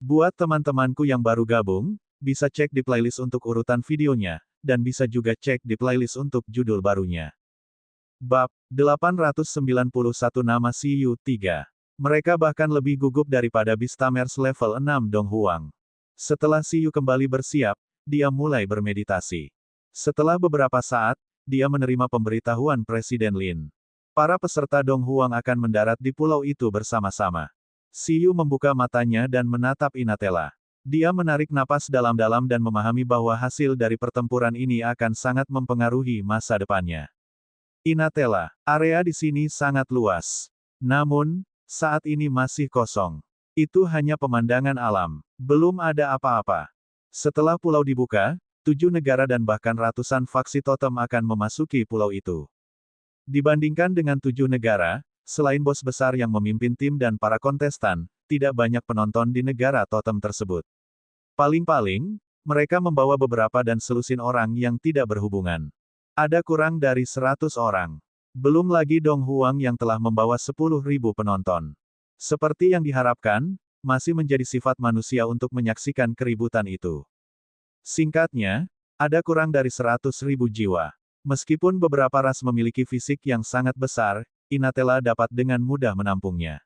Buat teman-temanku yang baru gabung, bisa cek di playlist untuk urutan videonya, dan bisa juga cek di playlist untuk judul barunya. Bab 891 Nama Siyu 3. Mereka bahkan lebih gugup daripada Beastamers level 6 Dong Huang. Setelah Siyu kembali bersiap, dia mulai bermeditasi. Setelah beberapa saat, dia menerima pemberitahuan Presiden Lin. Para peserta Dong Huang akan mendarat di pulau itu bersama-sama. Siyu membuka matanya dan menatap Inatela. Dia menarik napas dalam-dalam dan memahami bahwa hasil dari pertempuran ini akan sangat mempengaruhi masa depannya. Inatela, area di sini sangat luas. Namun, saat ini masih kosong. Itu hanya pemandangan alam. Belum ada apa-apa. Setelah pulau dibuka, 7 negara dan bahkan ratusan faksi totem akan memasuki pulau itu. Dibandingkan dengan 7 negara, selain bos besar yang memimpin tim dan para kontestan, tidak banyak penonton di negara totem tersebut. Paling-paling, mereka membawa beberapa dan selusin orang yang tidak berhubungan. Ada kurang dari 100 orang. Belum lagi Dong Huang yang telah membawa 10.000 penonton. Seperti yang diharapkan, masih menjadi sifat manusia untuk menyaksikan keributan itu. Singkatnya, ada kurang dari 100.000 jiwa. Meskipun beberapa ras memiliki fisik yang sangat besar, Inatela dapat dengan mudah menampungnya.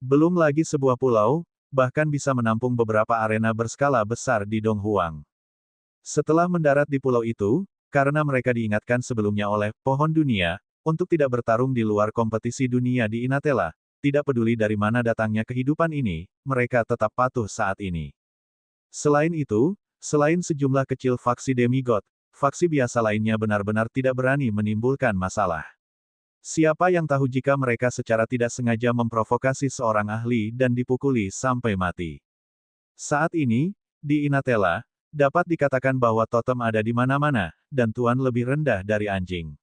Belum lagi sebuah pulau, bahkan bisa menampung beberapa arena berskala besar di Dong Huang. Setelah mendarat di pulau itu, karena mereka diingatkan sebelumnya oleh Pohon Dunia, untuk tidak bertarung di luar kompetisi dunia di Inatela, tidak peduli dari mana datangnya kehidupan ini, mereka tetap patuh saat ini. Selain itu, selain sejumlah kecil faksi demigod, faksi biasa lainnya benar-benar tidak berani menimbulkan masalah. Siapa yang tahu jika mereka secara tidak sengaja memprovokasi seorang ahli dan dipukuli sampai mati. Saat ini, di Inatela, dapat dikatakan bahwa totem ada di mana-mana, dan tuan lebih rendah dari anjing.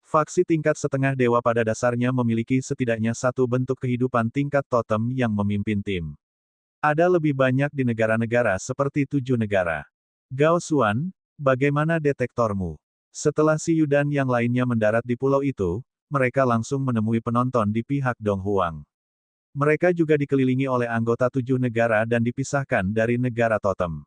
Faksi tingkat setengah dewa pada dasarnya memiliki setidaknya satu bentuk kehidupan tingkat totem yang memimpin tim. Ada lebih banyak di negara-negara seperti 7 negara. Gao Xuan, bagaimana detektormu? Setelah Si Yu dan yang lainnya mendarat di pulau itu, mereka langsung menemui penonton di pihak Dong Huang. Mereka juga dikelilingi oleh anggota 7 negara dan dipisahkan dari negara totem.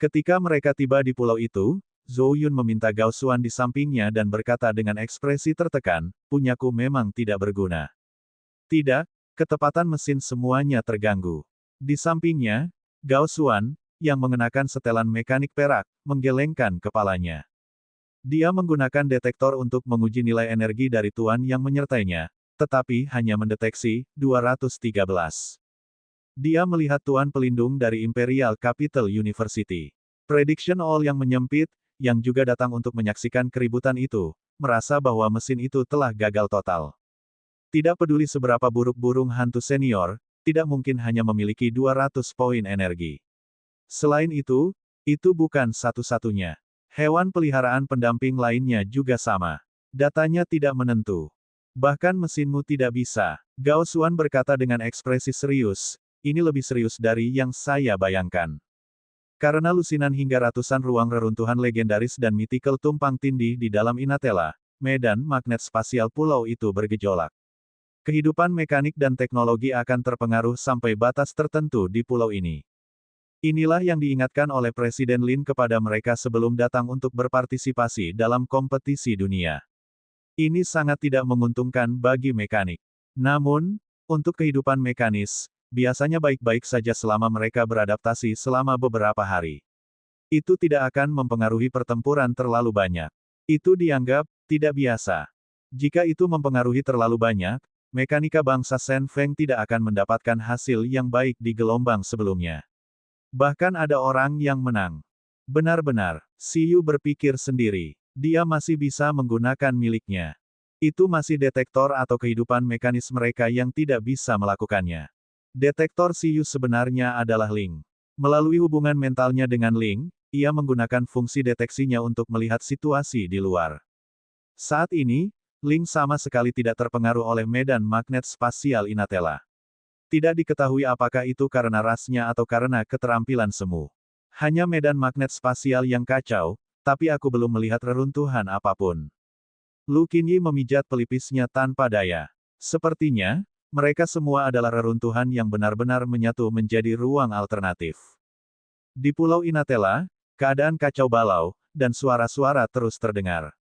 Ketika mereka tiba di pulau itu, Zhou Yun meminta Gao Xuan di sampingnya dan berkata dengan ekspresi tertekan, punyaku memang tidak berguna. Tidak, ketepatan mesin semuanya terganggu. Di sampingnya, Gao Xuan, yang mengenakan setelan mekanik perak, menggelengkan kepalanya. Dia menggunakan detektor untuk menguji nilai energi dari tuan yang menyertainya, tetapi hanya mendeteksi 213. Dia melihat tuan pelindung dari Imperial Capital University. Prediction All yang menyempit, yang juga datang untuk menyaksikan keributan itu, merasa bahwa mesin itu telah gagal total. Tidak peduli seberapa buruk burung hantu senior, tidak mungkin hanya memiliki 200 poin energi. Selain itu bukan satu-satunya. Hewan peliharaan pendamping lainnya juga sama. Datanya tidak menentu. Bahkan mesinmu tidak bisa. Gao Xuan berkata dengan ekspresi serius, ini lebih serius dari yang saya bayangkan. Karena lusinan hingga ratusan ruang reruntuhan legendaris dan mitikal tumpang tindih di dalam Inatela, medan magnet spasial pulau itu bergejolak. Kehidupan mekanik dan teknologi akan terpengaruh sampai batas tertentu di pulau ini. Inilah yang diingatkan oleh Presiden Lin kepada mereka sebelum datang untuk berpartisipasi dalam kompetisi dunia. Ini sangat tidak menguntungkan bagi mekanik. Namun, untuk kehidupan mekanis, biasanya baik-baik saja selama mereka beradaptasi selama beberapa hari. Itu tidak akan mempengaruhi pertempuran terlalu banyak. Itu dianggap tidak biasa. Jika itu mempengaruhi terlalu banyak, mekanika bangsa Shen Feng tidak akan mendapatkan hasil yang baik di gelombang sebelumnya. Bahkan ada orang yang menang. Benar-benar, Si Yu berpikir sendiri. Dia masih bisa menggunakan miliknya. Itu masih detektor atau kehidupan mekanis mereka yang tidak bisa melakukannya. Detektor Si Yu sebenarnya adalah Ling. Melalui hubungan mentalnya dengan Ling, ia menggunakan fungsi deteksinya untuk melihat situasi di luar. Saat ini, Ling sama sekali tidak terpengaruh oleh medan magnet spasial Inatela. Tidak diketahui apakah itu karena rasnya atau karena keterampilan semu. Hanya medan magnet spasial yang kacau, tapi aku belum melihat reruntuhan apapun. Lu Qinyi memijat pelipisnya tanpa daya. Sepertinya, Mereka semua adalah reruntuhan yang benar-benar menyatu menjadi ruang alternatif. Di Pulau Inatela, keadaan kacau balau, dan suara-suara terus terdengar.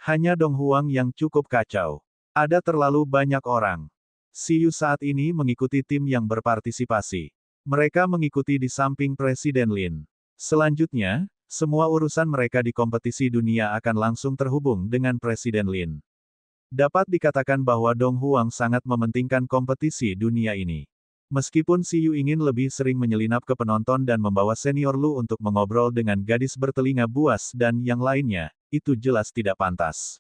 Hanya Dong Huang yang cukup kacau. Ada terlalu banyak orang. Siyu saat ini mengikuti tim yang berpartisipasi. Mereka mengikuti di samping Presiden Lin. Selanjutnya, semua urusan mereka di kompetisi dunia akan langsung terhubung dengan Presiden Lin. Dapat dikatakan bahwa Dong Huang sangat mementingkan kompetisi dunia ini. Meskipun Siyu ingin lebih sering menyelinap ke penonton dan membawa senior Lu untuk mengobrol dengan gadis bertelinga buas dan yang lainnya, itu jelas tidak pantas.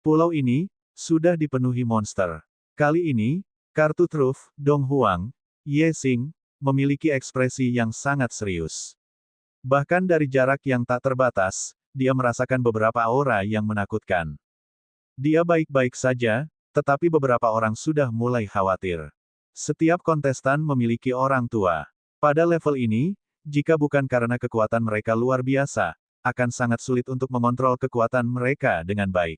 Pulau ini sudah dipenuhi monster. Kali ini, kartu truf, Dong Huang, Ye Xing, memiliki ekspresi yang sangat serius. Bahkan dari jarak yang tak terbatas, dia merasakan beberapa aura yang menakutkan. Dia baik-baik saja, tetapi beberapa orang sudah mulai khawatir. Setiap kontestan memiliki orang tua. Pada level ini, jika bukan karena kekuatan mereka luar biasa, akan sangat sulit untuk mengontrol kekuatan mereka dengan baik.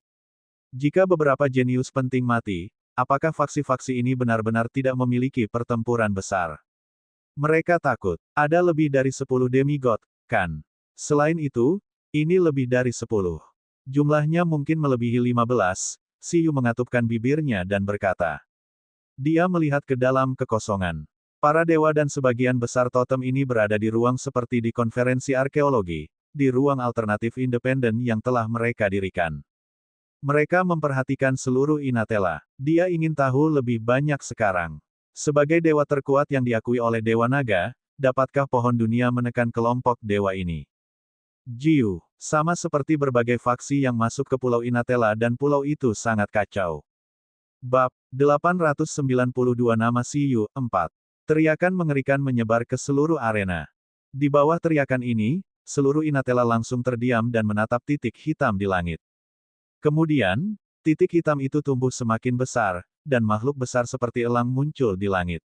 Jika beberapa jenius penting mati, apakah faksi-faksi ini benar-benar tidak memiliki pertempuran besar? Mereka takut. Ada lebih dari 10 demigod, kan? Selain itu, ini lebih dari 10. Jumlahnya mungkin melebihi 15, Siyu mengatupkan bibirnya dan berkata. Dia melihat ke dalam kekosongan. Para dewa dan sebagian besar totem ini berada di ruang seperti di konferensi arkeologi, di ruang alternatif independen yang telah mereka dirikan. Mereka memperhatikan seluruh Inatela. Dia ingin tahu lebih banyak sekarang. Sebagai dewa terkuat yang diakui oleh Dewa Naga, dapatkah pohon dunia menekan kelompok dewa ini? Jiu, sama seperti berbagai faksi yang masuk ke Pulau Inatela dan pulau itu sangat kacau. Bab 892 nama Siyu 4. Teriakan mengerikan menyebar ke seluruh arena. Di bawah teriakan ini, seluruh Inatela langsung terdiam dan menatap titik hitam di langit. Kemudian, titik hitam itu tumbuh semakin besar, dan makhluk besar seperti elang muncul di langit.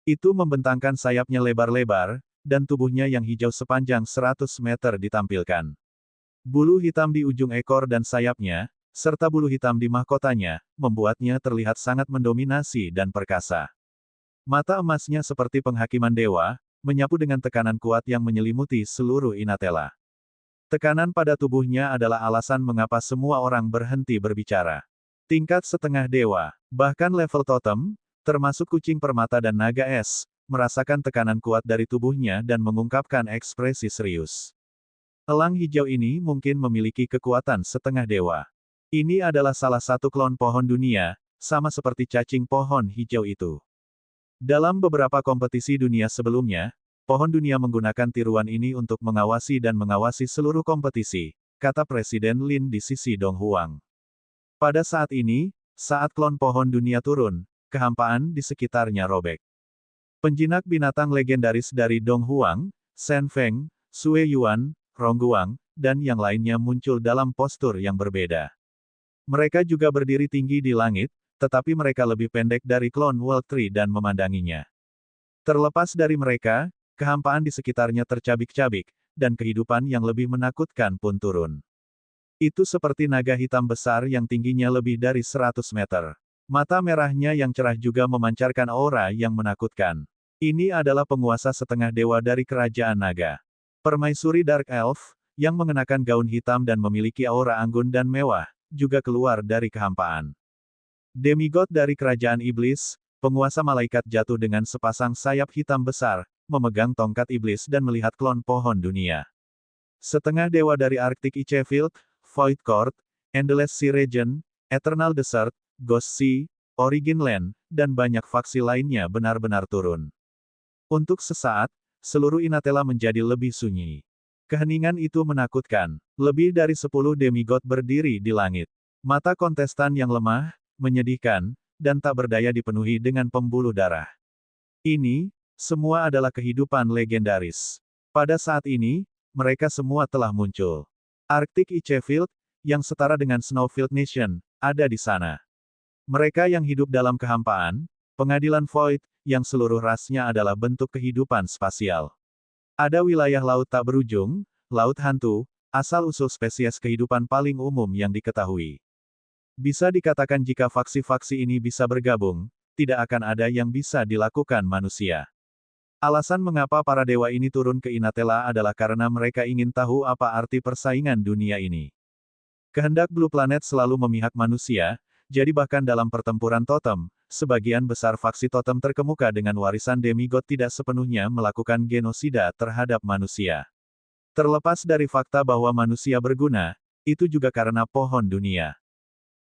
Itu membentangkan sayapnya lebar-lebar, dan tubuhnya yang hijau sepanjang 100 meter ditampilkan. Bulu hitam di ujung ekor dan sayapnya, serta bulu hitam di mahkotanya, membuatnya terlihat sangat mendominasi dan perkasa. Mata emasnya seperti penghakiman dewa, menyapu dengan tekanan kuat yang menyelimuti seluruh Inatela. Tekanan pada tubuhnya adalah alasan mengapa semua orang berhenti berbicara. Tingkat setengah dewa, bahkan level totem, termasuk kucing permata dan naga es, merasakan tekanan kuat dari tubuhnya dan mengungkapkan ekspresi serius. Elang hijau ini mungkin memiliki kekuatan setengah dewa. Ini adalah salah satu klon pohon dunia, sama seperti cacing pohon hijau itu. Dalam beberapa kompetisi dunia sebelumnya, pohon dunia menggunakan tiruan ini untuk mengawasi dan mengawasi seluruh kompetisi, kata Presiden Lin di sisi Dong Huang. Pada saat ini, saat klon pohon dunia turun, kehampaan di sekitarnya robek. Penjinak binatang legendaris dari Dong Huang, Shen Feng, Sue Yuan, Rongguang, dan yang lainnya muncul dalam postur yang berbeda. Mereka juga berdiri tinggi di langit, tetapi mereka lebih pendek dari klon World Tree dan memandanginya. Terlepas dari mereka, kehampaan di sekitarnya tercabik-cabik, dan kehidupan yang lebih menakutkan pun turun. Itu seperti naga hitam besar yang tingginya lebih dari 100 meter. Mata merahnya yang cerah juga memancarkan aura yang menakutkan. Ini adalah penguasa setengah dewa dari kerajaan naga. Permaisuri Dark Elf, yang mengenakan gaun hitam dan memiliki aura anggun dan mewah, juga keluar dari kehampaan. Demigod dari kerajaan iblis, penguasa malaikat jatuh dengan sepasang sayap hitam besar, memegang tongkat iblis dan melihat klon pohon dunia. Setengah dewa dari Arctic Icefield, Void Court, Endless Sea Region, Eternal Desert, Ghost Sea, Origin Land, dan banyak faksi lainnya benar-benar turun. Untuk sesaat, seluruh Inatela menjadi lebih sunyi. Keheningan itu menakutkan. Lebih dari 10 demigod berdiri di langit. Mata kontestan yang lemah, menyedihkan, dan tak berdaya dipenuhi dengan pembuluh darah. Ini, semua adalah kehidupan legendaris. Pada saat ini, mereka semua telah muncul. Arctic Icefield, yang setara dengan Snowfield Nation, ada di sana. Mereka yang hidup dalam kehampaan, pengadilan Void, yang seluruh rasnya adalah bentuk kehidupan spasial. Ada wilayah laut tak berujung, laut hantu, asal-usul spesies kehidupan paling umum yang diketahui. Bisa dikatakan jika faksi-faksi ini bisa bergabung, tidak akan ada yang bisa dilakukan manusia. Alasan mengapa para dewa ini turun ke Inatella adalah karena mereka ingin tahu apa arti persaingan dunia ini. Kehendak Blue Planet selalu memihak manusia, jadi bahkan dalam pertempuran totem, sebagian besar faksi totem terkemuka dengan warisan demigod tidak sepenuhnya melakukan genosida terhadap manusia. Terlepas dari fakta bahwa manusia berguna, itu juga karena pohon dunia.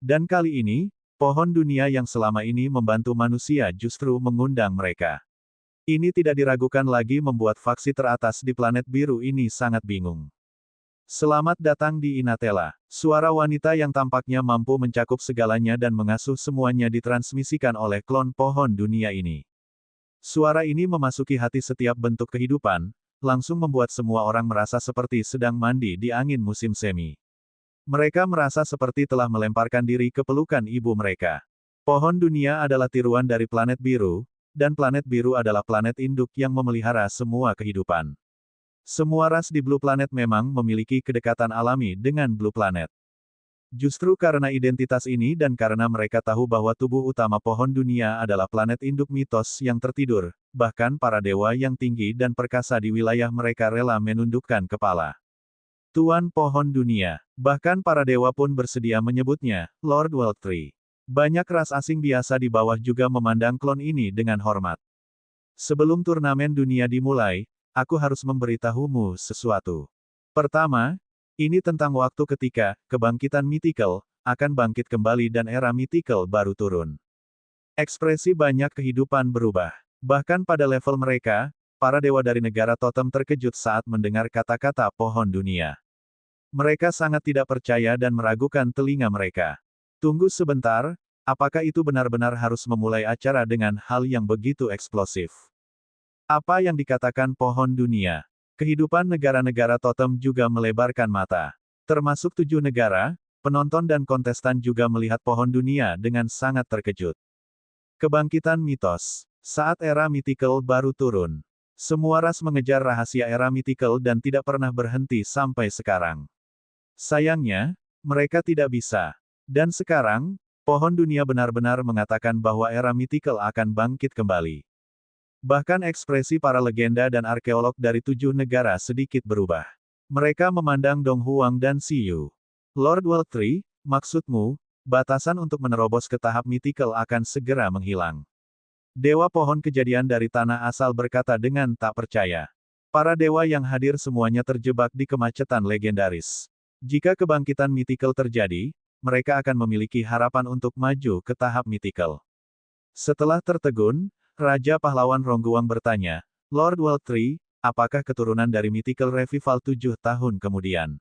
Dan kali ini, pohon dunia yang selama ini membantu manusia justru mengundang mereka. Ini tidak diragukan lagi membuat faksi teratas di planet biru ini sangat bingung. Selamat datang di Inatella. Suara wanita yang tampaknya mampu mencakup segalanya dan mengasuh semuanya ditransmisikan oleh klon pohon dunia ini. Suara ini memasuki hati setiap bentuk kehidupan, langsung membuat semua orang merasa seperti sedang mandi di angin musim semi. Mereka merasa seperti telah melemparkan diri ke pelukan ibu mereka. Pohon dunia adalah tiruan dari planet biru, dan planet biru adalah planet induk yang memelihara semua kehidupan. Semua ras di Blue Planet memang memiliki kedekatan alami dengan Blue Planet. Justru karena identitas ini dan karena mereka tahu bahwa tubuh utama pohon dunia adalah planet induk mitos yang tertidur, bahkan para dewa yang tinggi dan perkasa di wilayah mereka rela menundukkan kepala. Tuan pohon dunia, bahkan para dewa pun bersedia menyebutnya, Lord World Tree. Banyak ras asing biasa di bawah juga memandang klon ini dengan hormat. Sebelum turnamen dunia dimulai, aku harus memberitahumu sesuatu. Pertama, ini tentang waktu ketika kebangkitan Mythical akan bangkit kembali dan era Mythical baru turun. Ekspresi banyak kehidupan berubah. Bahkan pada level mereka, para dewa dari negara totem terkejut saat mendengar kata-kata pohon dunia. Mereka sangat tidak percaya dan meragukan telinga mereka. Tunggu sebentar, apakah itu benar-benar harus memulai acara dengan hal yang begitu eksplosif? Apa yang dikatakan pohon dunia? Kehidupan negara-negara totem juga melebarkan mata. Termasuk 7 negara, penonton dan kontestan juga melihat pohon dunia dengan sangat terkejut. Kebangkitan mitos. Saat era Mythical baru turun. Semua ras mengejar rahasia era Mythical dan tidak pernah berhenti sampai sekarang. Sayangnya, mereka tidak bisa. Dan sekarang, pohon dunia benar-benar mengatakan bahwa era Mythical akan bangkit kembali. Bahkan ekspresi para legenda dan arkeolog dari 7 negara sedikit berubah. Mereka memandang Dong Huang dan Siyu. Lord World Tree, maksudmu, batasan untuk menerobos ke tahap Mythical akan segera menghilang. Dewa pohon kejadian dari tanah asal berkata dengan tak percaya. Para dewa yang hadir semuanya terjebak di kemacetan legendaris. Jika kebangkitan Mythical terjadi, mereka akan memiliki harapan untuk maju ke tahap Mythical. Setelah tertegun, Raja Pahlawan Rongguang bertanya, Lord World Tree, apakah keturunan dari Mythical Revival 7 tahun kemudian?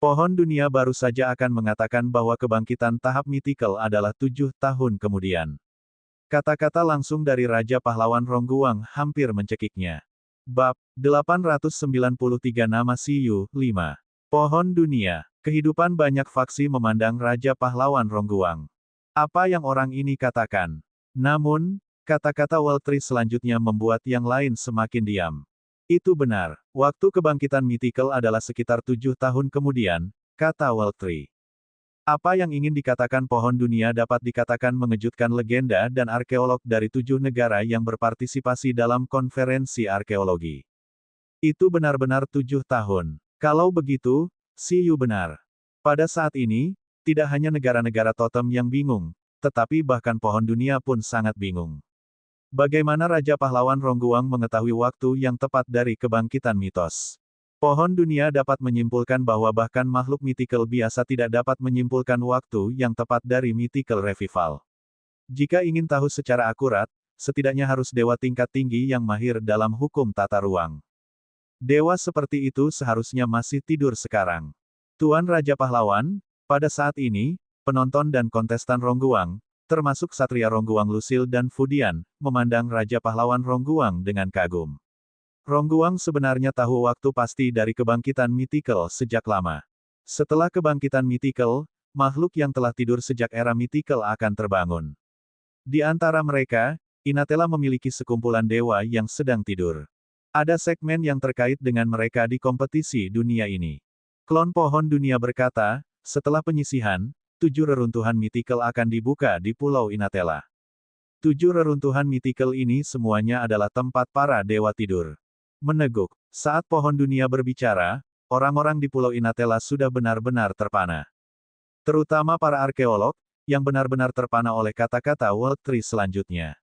Pohon dunia baru saja akan mengatakan bahwa kebangkitan tahap Mythical adalah 7 tahun kemudian. Kata-kata langsung dari Raja Pahlawan Rongguang hampir mencekiknya. Bab 893 Nama Siyu, 5. Pohon dunia. Kehidupan banyak faksi memandang Raja Pahlawan Rongguang. Apa yang orang ini katakan? Namun, kata-kata World Tree selanjutnya membuat yang lain semakin diam. Itu benar, waktu kebangkitan Mythical adalah sekitar 7 tahun kemudian, kata World Tree. Apa yang ingin dikatakan pohon dunia dapat dikatakan mengejutkan legenda dan arkeolog dari 7 negara yang berpartisipasi dalam konferensi arkeologi. Itu benar-benar 7 tahun. Kalau begitu, Siyu benar. Pada saat ini, tidak hanya negara-negara totem yang bingung, tetapi bahkan pohon dunia pun sangat bingung. Bagaimana Raja Pahlawan Rongguang mengetahui waktu yang tepat dari kebangkitan mitos? Pohon dunia dapat menyimpulkan bahwa bahkan makhluk Mythical biasa tidak dapat menyimpulkan waktu yang tepat dari Mythical Revival. Jika ingin tahu secara akurat, setidaknya harus dewa tingkat tinggi yang mahir dalam hukum tata ruang. Dewa seperti itu seharusnya masih tidur sekarang. Tuan Raja Pahlawan, pada saat ini, penonton dan kontestan Rongguang, termasuk Satria Rongguang Lucille dan Fudian, memandang Raja Pahlawan Rongguang dengan kagum. Rongguang sebenarnya tahu waktu pasti dari kebangkitan Mythical sejak lama. Setelah kebangkitan Mythical, makhluk yang telah tidur sejak era Mythical akan terbangun. Di antara mereka, Inatella memiliki sekumpulan dewa yang sedang tidur. Ada segmen yang terkait dengan mereka di kompetisi dunia ini. Klon pohon dunia berkata, setelah penyisihan, 7 reruntuhan Mythical akan dibuka di Pulau Inatella. 7 reruntuhan mythical ini semuanya adalah tempat para dewa tidur. Meneguk. Saat pohon dunia berbicara, orang-orang di Pulau Inatela sudah benar-benar terpana. Terutama para arkeolog, yang benar-benar terpana oleh kata-kata World Tree selanjutnya.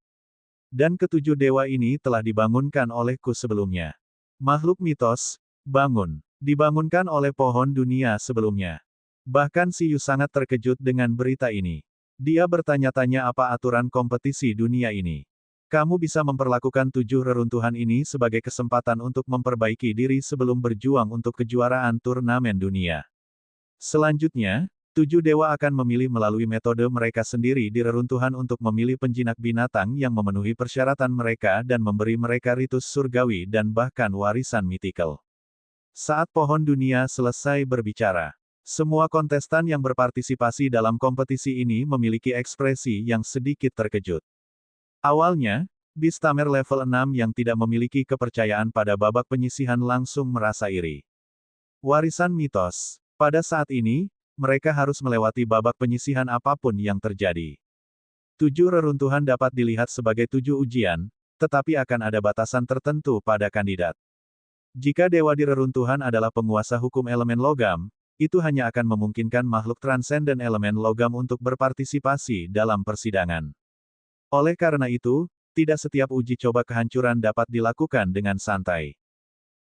Dan ketujuh dewa ini telah dibangunkan olehku sebelumnya. Makhluk mitos, bangun. Dibangunkan oleh pohon dunia sebelumnya. Bahkan Si Yu sangat terkejut dengan berita ini. Dia bertanya-tanya apa aturan kompetisi dunia ini. Kamu bisa memperlakukan 7 reruntuhan ini sebagai kesempatan untuk memperbaiki diri sebelum berjuang untuk kejuaraan turnamen dunia. Selanjutnya, 7 dewa akan memilih melalui metode mereka sendiri di reruntuhan untuk memilih penjinak binatang yang memenuhi persyaratan mereka dan memberi mereka ritus surgawi dan bahkan warisan mythical. Saat pohon dunia selesai berbicara, semua kontestan yang berpartisipasi dalam kompetisi ini memiliki ekspresi yang sedikit terkejut. Awalnya, Beastamer level 6 yang tidak memiliki kepercayaan pada babak penyisihan langsung merasa iri. Warisan mitos. Pada saat ini, mereka harus melewati babak penyisihan apapun yang terjadi. 7 reruntuhan dapat dilihat sebagai 7 ujian, tetapi akan ada batasan tertentu pada kandidat. Jika dewa di reruntuhan adalah penguasa hukum elemen logam, itu hanya akan memungkinkan makhluk transenden elemen logam untuk berpartisipasi dalam persidangan. Oleh karena itu, tidak setiap uji coba kehancuran dapat dilakukan dengan santai.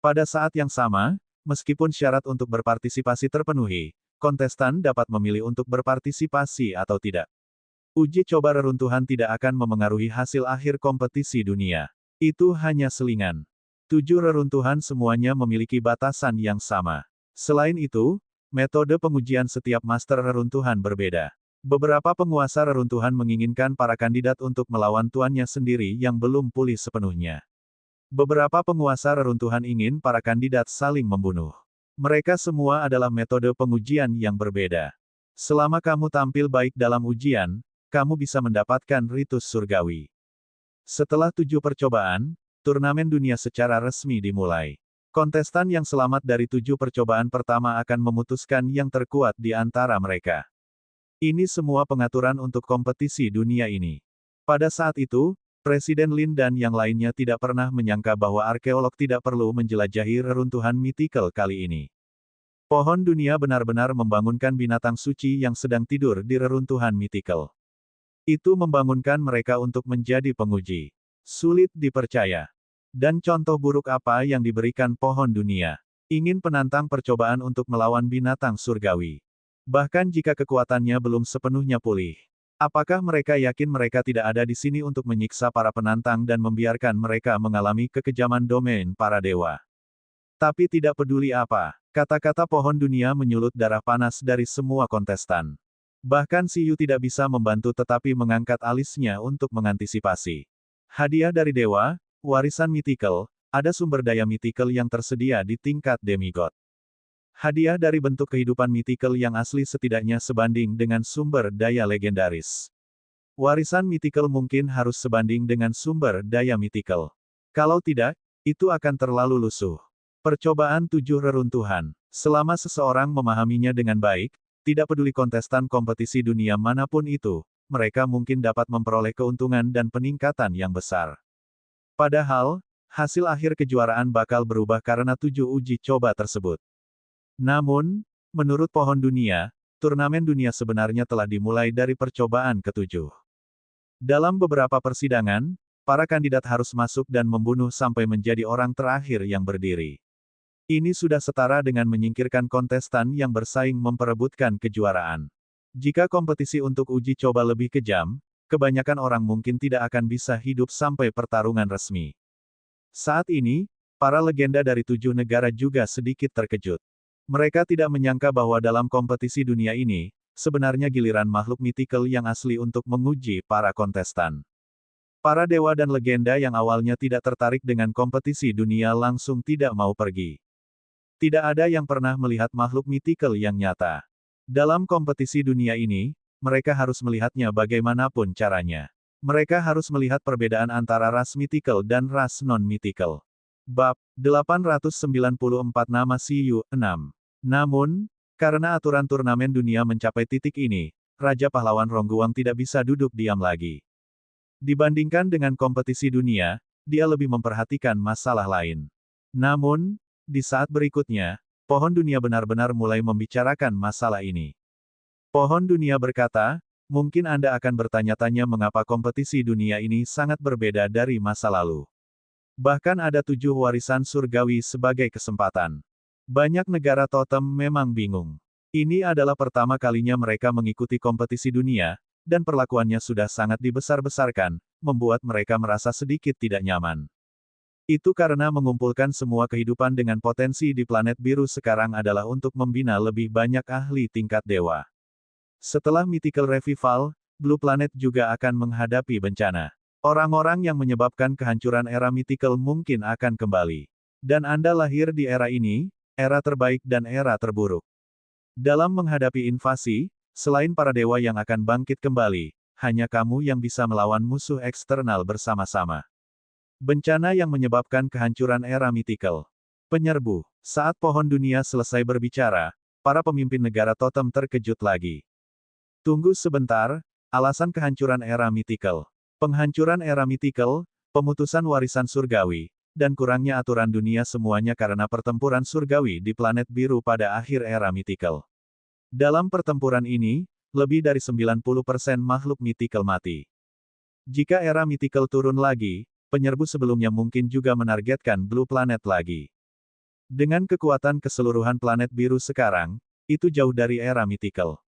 Pada saat yang sama, meskipun syarat untuk berpartisipasi terpenuhi, kontestan dapat memilih untuk berpartisipasi atau tidak. Uji coba reruntuhan tidak akan memengaruhi hasil akhir kompetisi dunia. Itu hanya selingan. 7 reruntuhan semuanya memiliki batasan yang sama. Selain itu, metode pengujian setiap master reruntuhan berbeda. Beberapa penguasa reruntuhan menginginkan para kandidat untuk melawan tuannya sendiri yang belum pulih sepenuhnya. Beberapa penguasa reruntuhan ingin para kandidat saling membunuh. Mereka semua adalah metode pengujian yang berbeda. Selama kamu tampil baik dalam ujian, kamu bisa mendapatkan ritus surgawi. Setelah 7 percobaan, turnamen dunia secara resmi dimulai. Kontestan yang selamat dari 7 percobaan pertama akan memutuskan yang terkuat di antara mereka. Ini semua pengaturan untuk kompetisi dunia ini. Pada saat itu, Presiden Lin dan yang lainnya tidak pernah menyangka bahwa arkeolog tidak perlu menjelajahi reruntuhan mythical kali ini. Pohon dunia benar-benar membangunkan binatang suci yang sedang tidur di reruntuhan mythical. Itu membangunkan mereka untuk menjadi penguji. Sulit dipercaya. Dan contoh buruk apa yang diberikan pohon dunia? Ingin penantang percobaan untuk melawan binatang surgawi. Bahkan jika kekuatannya belum sepenuhnya pulih. Apakah mereka yakin mereka tidak ada di sini untuk menyiksa para penantang dan membiarkan mereka mengalami kekejaman domain para dewa? Tapi tidak peduli apa, kata-kata pohon dunia menyulut darah panas dari semua kontestan. Bahkan Si Yu tidak bisa membantu tetapi mengangkat alisnya untuk mengantisipasi. Hadiah dari dewa, warisan mythical, ada sumber daya mythical yang tersedia di tingkat demigod. Hadiah dari bentuk kehidupan mythical yang asli setidaknya sebanding dengan sumber daya legendaris. Warisan mythical mungkin harus sebanding dengan sumber daya mythical. Kalau tidak, itu akan terlalu lusuh. Percobaan 7 reruntuhan. Selama seseorang memahaminya dengan baik, tidak peduli kontestan kompetisi dunia manapun itu, mereka mungkin dapat memperoleh keuntungan dan peningkatan yang besar. Padahal, hasil akhir kejuaraan bakal berubah karena 7 uji coba tersebut. Namun, menurut pohon dunia, turnamen dunia sebenarnya telah dimulai dari percobaan ke-7. Dalam beberapa persidangan, para kandidat harus masuk dan membunuh sampai menjadi orang terakhir yang berdiri. Ini sudah setara dengan menyingkirkan kontestan yang bersaing memperebutkan kejuaraan. Jika kompetisi untuk uji coba lebih kejam, kebanyakan orang mungkin tidak akan bisa hidup sampai pertarungan resmi. Saat ini, para legenda dari 7 negara juga sedikit terkejut. Mereka tidak menyangka bahwa dalam kompetisi dunia ini, sebenarnya giliran makhluk mythical yang asli untuk menguji para kontestan. Para dewa dan legenda yang awalnya tidak tertarik dengan kompetisi dunia langsung tidak mau pergi. Tidak ada yang pernah melihat makhluk mythical yang nyata. Dalam kompetisi dunia ini, mereka harus melihatnya bagaimanapun caranya. Mereka harus melihat perbedaan antara ras mythical dan ras non-mythical. Bab 894 Nama Si Yu 6. Namun, karena aturan turnamen dunia mencapai titik ini, Raja Pahlawan Rongguang tidak bisa duduk diam lagi. Dibandingkan dengan kompetisi dunia, dia lebih memperhatikan masalah lain. Namun, di saat berikutnya, pohon dunia benar-benar mulai membicarakan masalah ini. Pohon dunia berkata, mungkin Anda akan bertanya-tanya mengapa kompetisi dunia ini sangat berbeda dari masa lalu. Bahkan ada 7 warisan surgawi sebagai kesempatan. Banyak negara totem memang bingung. Ini adalah pertama kalinya mereka mengikuti kompetisi dunia, dan perlakuannya sudah sangat dibesar-besarkan, membuat mereka merasa sedikit tidak nyaman. Itu karena mengumpulkan semua kehidupan dengan potensi di planet biru sekarang adalah untuk membina lebih banyak ahli tingkat dewa. Setelah Mythical Revival, Blue Planet juga akan menghadapi bencana. Orang-orang yang menyebabkan kehancuran era Mythical mungkin akan kembali. Dan Anda lahir di era ini, era terbaik dan era terburuk. Dalam menghadapi invasi, selain para dewa yang akan bangkit kembali, hanya kamu yang bisa melawan musuh eksternal bersama-sama. Bencana yang menyebabkan kehancuran era Mythical. Penyerbu. Saat pohon dunia selesai berbicara, para pemimpin negara totem terkejut lagi. Tunggu sebentar, alasan kehancuran era Mythical. Penghancuran era Mythical, pemutusan warisan surgawi, dan kurangnya aturan dunia semuanya karena pertempuran surgawi di planet biru pada akhir era Mythical. Dalam pertempuran ini, lebih dari 90% makhluk Mythical mati. Jika era Mythical turun lagi, penyerbu sebelumnya mungkin juga menargetkan Blue Planet lagi. Dengan kekuatan keseluruhan planet biru sekarang, itu jauh dari era Mythical.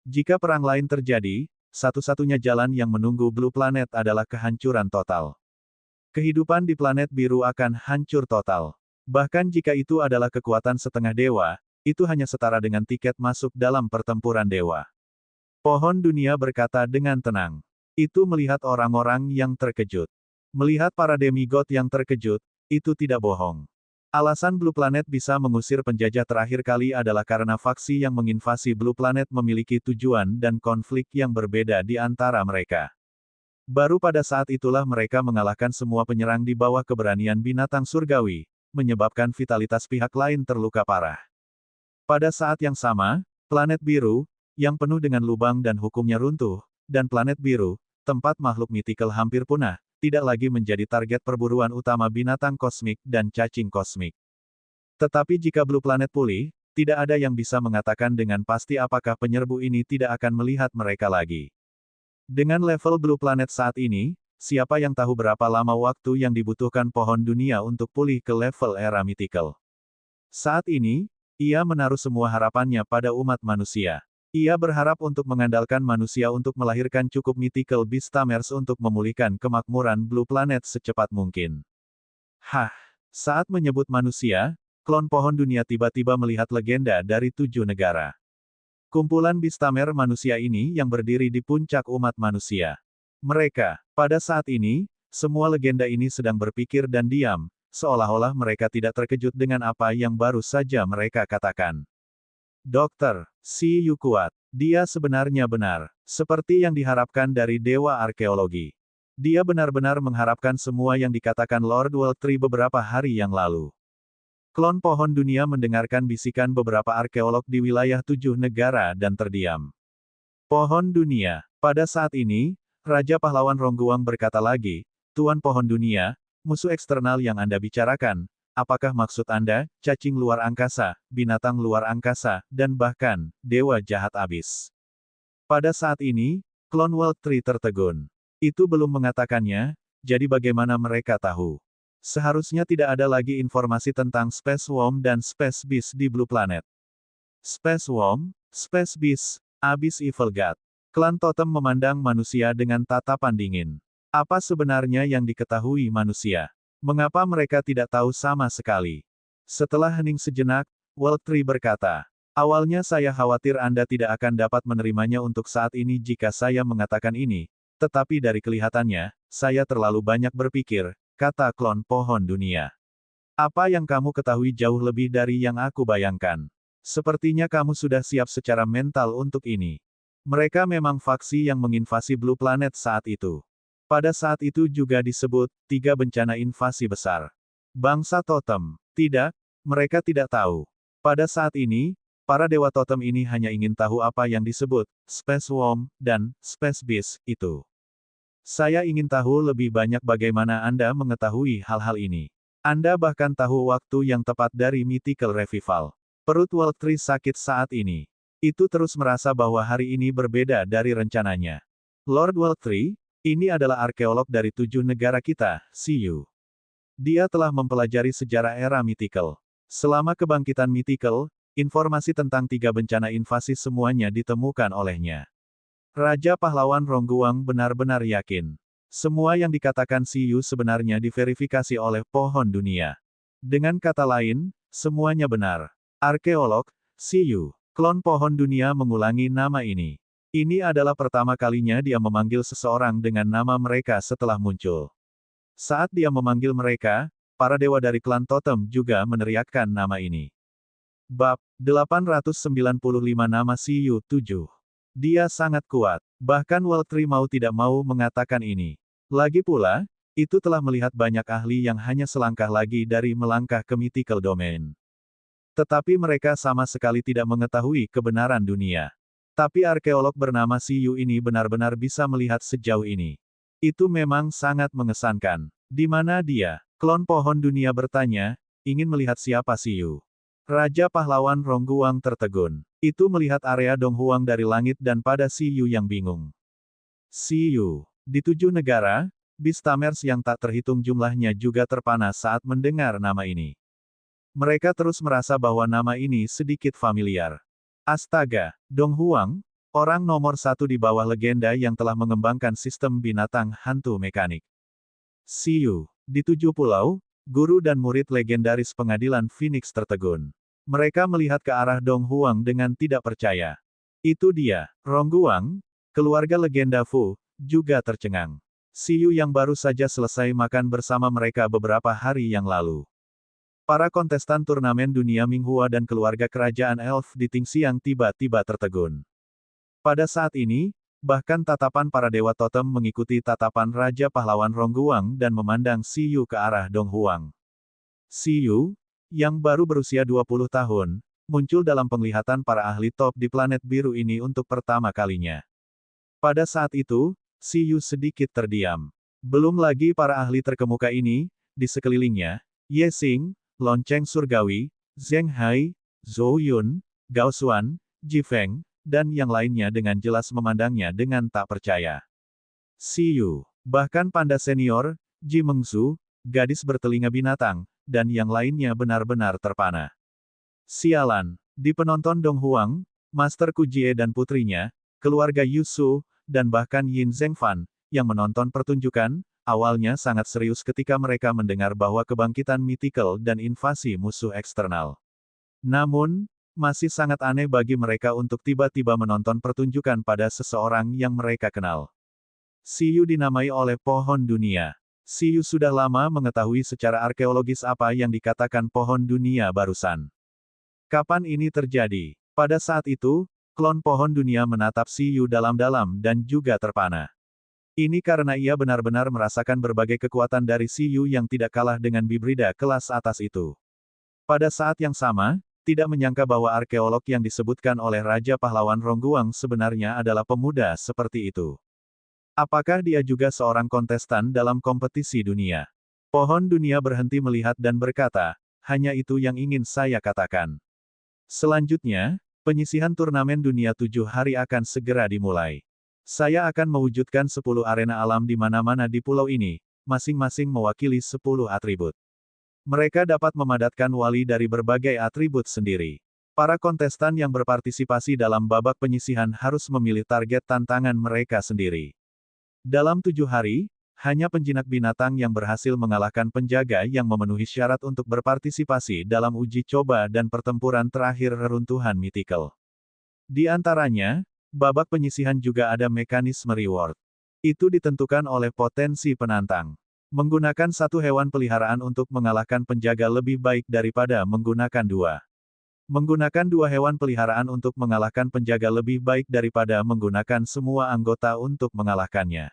Jika perang lain terjadi, satu-satunya jalan yang menunggu Blue Planet adalah kehancuran total. Kehidupan di planet biru akan hancur total. Bahkan jika itu adalah kekuatan setengah dewa, itu hanya setara dengan tiket masuk dalam pertempuran dewa. Pohon dunia berkata dengan tenang. Itu melihat orang-orang yang terkejut. Melihat para demigod yang terkejut, itu tidak bohong. Alasan Blue Planet bisa mengusir penjajah terakhir kali adalah karena faksi yang menginvasi Blue Planet memiliki tujuan dan konflik yang berbeda di antara mereka. Baru pada saat itulah mereka mengalahkan semua penyerang di bawah keberanian binatang surgawi, menyebabkan vitalitas pihak lain terluka parah. Pada saat yang sama, planet biru, yang penuh dengan lubang dan hukumnya runtuh, dan planet biru, tempat makhluk Mythical hampir punah, tidak lagi menjadi target perburuan utama binatang kosmik dan cacing kosmik. Tetapi jika Blue Planet pulih, tidak ada yang bisa mengatakan dengan pasti apakah penyerbu ini tidak akan melihat mereka lagi. Dengan level Blue Planet saat ini, siapa yang tahu berapa lama waktu yang dibutuhkan pohon dunia untuk pulih ke level era Mythical. Saat ini, ia menaruh semua harapannya pada umat manusia. Ia berharap untuk mengandalkan manusia untuk melahirkan cukup Mythical Beastamers untuk memulihkan kemakmuran Blue Planet secepat mungkin. Saat menyebut manusia, klon pohon dunia tiba-tiba melihat legenda dari 7 negara. Kumpulan Beastamer manusia ini yang berdiri di puncak umat manusia. Mereka, pada saat ini, semua legenda ini sedang berpikir dan diam, seolah-olah mereka tidak terkejut dengan apa yang baru saja mereka katakan. Dokter, si Yu kuat. Dia sebenarnya benar. Seperti yang diharapkan dari Dewa Arkeologi. Dia benar-benar mengharapkan semua yang dikatakan Lord Waltry beberapa hari yang lalu. Klon pohon dunia mendengarkan bisikan beberapa arkeolog di wilayah 7 negara dan terdiam. Pohon dunia. Pada saat ini, Raja Pahlawan Rongguang berkata lagi, Tuan pohon dunia, musuh eksternal yang Anda bicarakan, apakah maksud Anda, cacing luar angkasa, binatang luar angkasa, dan bahkan, dewa jahat abis? Pada saat ini, klon Waltry tertegun. Itu belum mengatakannya, jadi bagaimana mereka tahu? Seharusnya tidak ada lagi informasi tentang Space Worm dan Space Beast di Blue Planet. Space Worm, Space Beast, Abyss Evil God. Klan Totem memandang manusia dengan tatapan dingin. Apa sebenarnya yang diketahui manusia? Mengapa mereka tidak tahu sama sekali? Setelah hening sejenak, Waltry berkata, awalnya saya khawatir Anda tidak akan dapat menerimanya untuk saat ini jika saya mengatakan ini, tetapi dari kelihatannya, saya terlalu banyak berpikir, kata klon pohon dunia. Apa yang kamu ketahui jauh lebih dari yang aku bayangkan. Sepertinya kamu sudah siap secara mental untuk ini. Mereka memang faksi yang menginvasi Blue Planet saat itu. Pada saat itu juga disebut, 3 bencana invasi besar. Bangsa totem. Tidak, mereka tidak tahu. Pada saat ini, para dewa totem ini hanya ingin tahu apa yang disebut, Space Worm, dan Space Beast, itu. Saya ingin tahu lebih banyak bagaimana Anda mengetahui hal-hal ini. Anda bahkan tahu waktu yang tepat dari Mythical Revival. Perut Waltri sakit saat ini. Itu terus merasa bahwa hari ini berbeda dari rencananya. Lord Waltri, ini adalah arkeolog dari 7 negara kita, Siyu. Dia telah mempelajari sejarah era Mythical. Selama kebangkitan Mythical, informasi tentang 3 bencana invasi semuanya ditemukan olehnya. Raja Pahlawan Rongguang benar-benar yakin. Semua yang dikatakan Siyu sebenarnya diverifikasi oleh Pohon Dunia. Dengan kata lain, semuanya benar. Arkeolog, Siyu, klon Pohon Dunia mengulangi nama ini. Ini adalah pertama kalinya dia memanggil seseorang dengan nama mereka setelah muncul. Saat dia memanggil mereka, para dewa dari klan Totem juga meneriakkan nama ini. Bab 895 nama Siyu 7. Dia sangat kuat. Bahkan Waltri mau tidak mau mengatakan ini. Lagi pula, itu telah melihat banyak ahli yang hanya selangkah lagi dari melangkah ke mythical domain. Tetapi mereka sama sekali tidak mengetahui kebenaran dunia. Tapi arkeolog bernama Siyu ini benar-benar bisa melihat sejauh ini. Itu memang sangat mengesankan. Di mana dia? Klon Pohon Dunia bertanya, ingin melihat siapa Siyu. Raja Pahlawan Rongguang tertegun. Itu melihat area Donghuang dari langit dan pada Siyu yang bingung. Siyu. Di 7 negara, Beastamers yang tak terhitung jumlahnya juga terpana saat mendengar nama ini. Mereka terus merasa bahwa nama ini sedikit familiar. Astaga, Donghuang, orang nomor 1 di bawah legenda yang telah mengembangkan sistem binatang hantu mekanik. Siyu. Di 7 pulau, guru dan murid legendaris pengadilan Phoenix tertegun. Mereka melihat ke arah Donghuang dengan tidak percaya. Itu dia, Rongguang, keluarga legenda Fu, juga tercengang. Siyu yang baru saja selesai makan bersama mereka beberapa hari yang lalu. Para kontestan turnamen dunia Minghua dan keluarga kerajaan Elf di Tingxiang tiba-tiba tertegun. Pada saat ini, bahkan tatapan para dewa totem mengikuti tatapan Raja Pahlawan Rongguang dan memandang Siyu ke arah Donghuang. Siyu, yang baru berusia 20 tahun, muncul dalam penglihatan para ahli top di planet biru ini untuk pertama kalinya. Pada saat itu, Siyu sedikit terdiam. Belum lagi para ahli terkemuka ini, di sekelilingnya, Ye Xing, Lonceng Surgawi, Zheng Hai, Zhou Yun, Gao Xuan, Ji Feng, dan yang lainnya dengan jelas memandangnya dengan tak percaya. Siyu, bahkan panda senior, Ji Mengzu, gadis bertelinga binatang, dan yang lainnya benar-benar terpana. Sialan, di penonton Donghuang, Master Kujie dan putrinya, keluarga Yusu, dan bahkan Yin Zhengfan, yang menonton pertunjukan, awalnya sangat serius ketika mereka mendengar bahwa kebangkitan mythical dan invasi musuh eksternal. Namun, masih sangat aneh bagi mereka untuk tiba-tiba menonton pertunjukan pada seseorang yang mereka kenal. Siyu dinamai oleh Pohon Dunia. Siyu sudah lama mengetahui secara arkeologis apa yang dikatakan Pohon Dunia barusan. Kapan ini terjadi? Pada saat itu, klon Pohon Dunia menatap Siyu dalam-dalam dan juga terpana. Ini karena ia benar-benar merasakan berbagai kekuatan dari Siyu yang tidak kalah dengan bibrida kelas atas itu. Pada saat yang sama, tidak menyangka bahwa arkeolog yang disebutkan oleh Raja Pahlawan Rongguang sebenarnya adalah pemuda seperti itu. Apakah dia juga seorang kontestan dalam kompetisi dunia? Pohon Dunia berhenti melihat dan berkata, hanya itu yang ingin saya katakan. Selanjutnya, penyisihan turnamen dunia 7 hari akan segera dimulai. Saya akan mewujudkan 10 arena alam di mana-mana di pulau ini, masing-masing mewakili 10 atribut. Mereka dapat memadatkan wali dari berbagai atribut sendiri. Para kontestan yang berpartisipasi dalam babak penyisihan harus memilih target tantangan mereka sendiri. Dalam 7 hari, hanya penjinak binatang yang berhasil mengalahkan penjaga yang memenuhi syarat untuk berpartisipasi dalam uji coba dan pertempuran terakhir reruntuhan mythical. Di antaranya, babak penyisihan juga ada mekanisme reward. Itu ditentukan oleh potensi penantang. Menggunakan 1 hewan peliharaan untuk mengalahkan penjaga lebih baik daripada menggunakan 2. Menggunakan 2 hewan peliharaan untuk mengalahkan penjaga lebih baik daripada menggunakan semua anggota untuk mengalahkannya.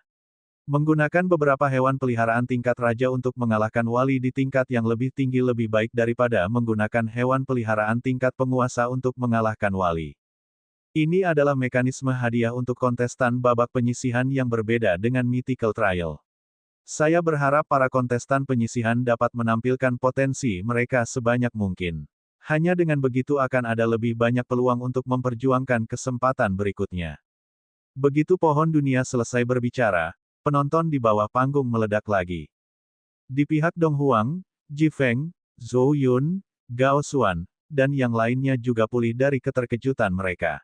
Menggunakan beberapa hewan peliharaan tingkat raja untuk mengalahkan wali di tingkat yang lebih tinggi lebih baik daripada menggunakan hewan peliharaan tingkat penguasa untuk mengalahkan wali. Ini adalah mekanisme hadiah untuk kontestan babak penyisihan yang berbeda dengan Mythical Trial. Saya berharap para kontestan penyisihan dapat menampilkan potensi mereka sebanyak mungkin. Hanya dengan begitu akan ada lebih banyak peluang untuk memperjuangkan kesempatan berikutnya. Begitu pohon dunia selesai berbicara, penonton di bawah panggung meledak lagi. Di pihak Dong Huang, Ji Feng, Zhou Yun, Gao Xuan, dan yang lainnya juga pulih dari keterkejutan mereka.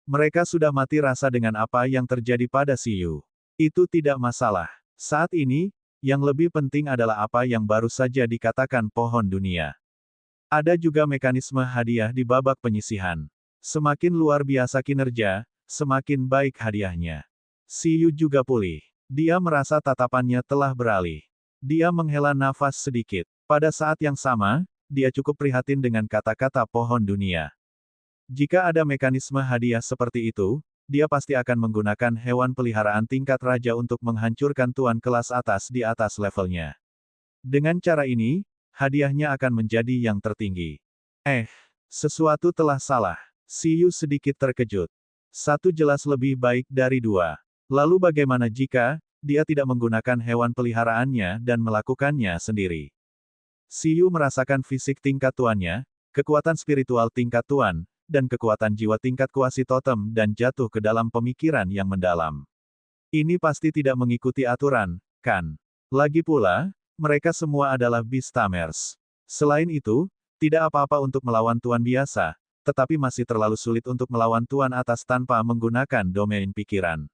Mereka sudah mati rasa dengan apa yang terjadi pada Si Yu. Itu tidak masalah. Saat ini, yang lebih penting adalah apa yang baru saja dikatakan pohon dunia. Ada juga mekanisme hadiah di babak penyisihan. Semakin luar biasa kinerja, semakin baik hadiahnya. Si Yu juga pulih. Dia merasa tatapannya telah beralih. Dia menghela nafas sedikit. Pada saat yang sama, dia cukup prihatin dengan kata-kata pohon dunia. Jika ada mekanisme hadiah seperti itu, dia pasti akan menggunakan hewan peliharaan tingkat raja untuk menghancurkan tuan kelas atas di atas levelnya. Dengan cara ini, hadiahnya akan menjadi yang tertinggi. Sesuatu telah salah. Si Yu sedikit terkejut. Satu jelas lebih baik dari dua. Lalu bagaimana jika dia tidak menggunakan hewan peliharaannya dan melakukannya sendiri? Si Yu merasakan fisik tingkat tuannya, kekuatan spiritual tingkat tuan, dan kekuatan jiwa tingkat kuasi totem dan jatuh ke dalam pemikiran yang mendalam. Ini pasti tidak mengikuti aturan, kan? Lagi pula, mereka semua adalah Beastamers. Selain itu, tidak apa-apa untuk melawan tuan biasa, tetapi masih terlalu sulit untuk melawan tuan atas tanpa menggunakan domain pikiran.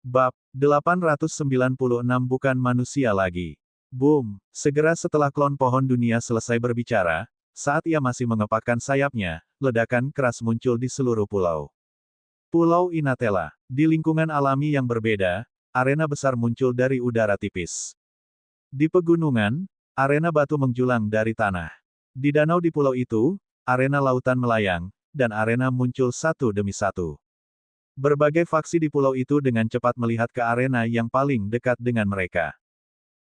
Bab 896 bukan manusia lagi. Boom! Segera setelah klon pohon dunia selesai berbicara, saat ia masih mengepakkan sayapnya, ledakan keras muncul di seluruh pulau. Pulau Inatela. Di lingkungan alami yang berbeda, arena besar muncul dari udara tipis. Di pegunungan, arena batu menjulang dari tanah. Di danau di pulau itu, arena lautan melayang, dan arena muncul satu demi satu. Berbagai faksi di pulau itu dengan cepat melihat ke arena yang paling dekat dengan mereka.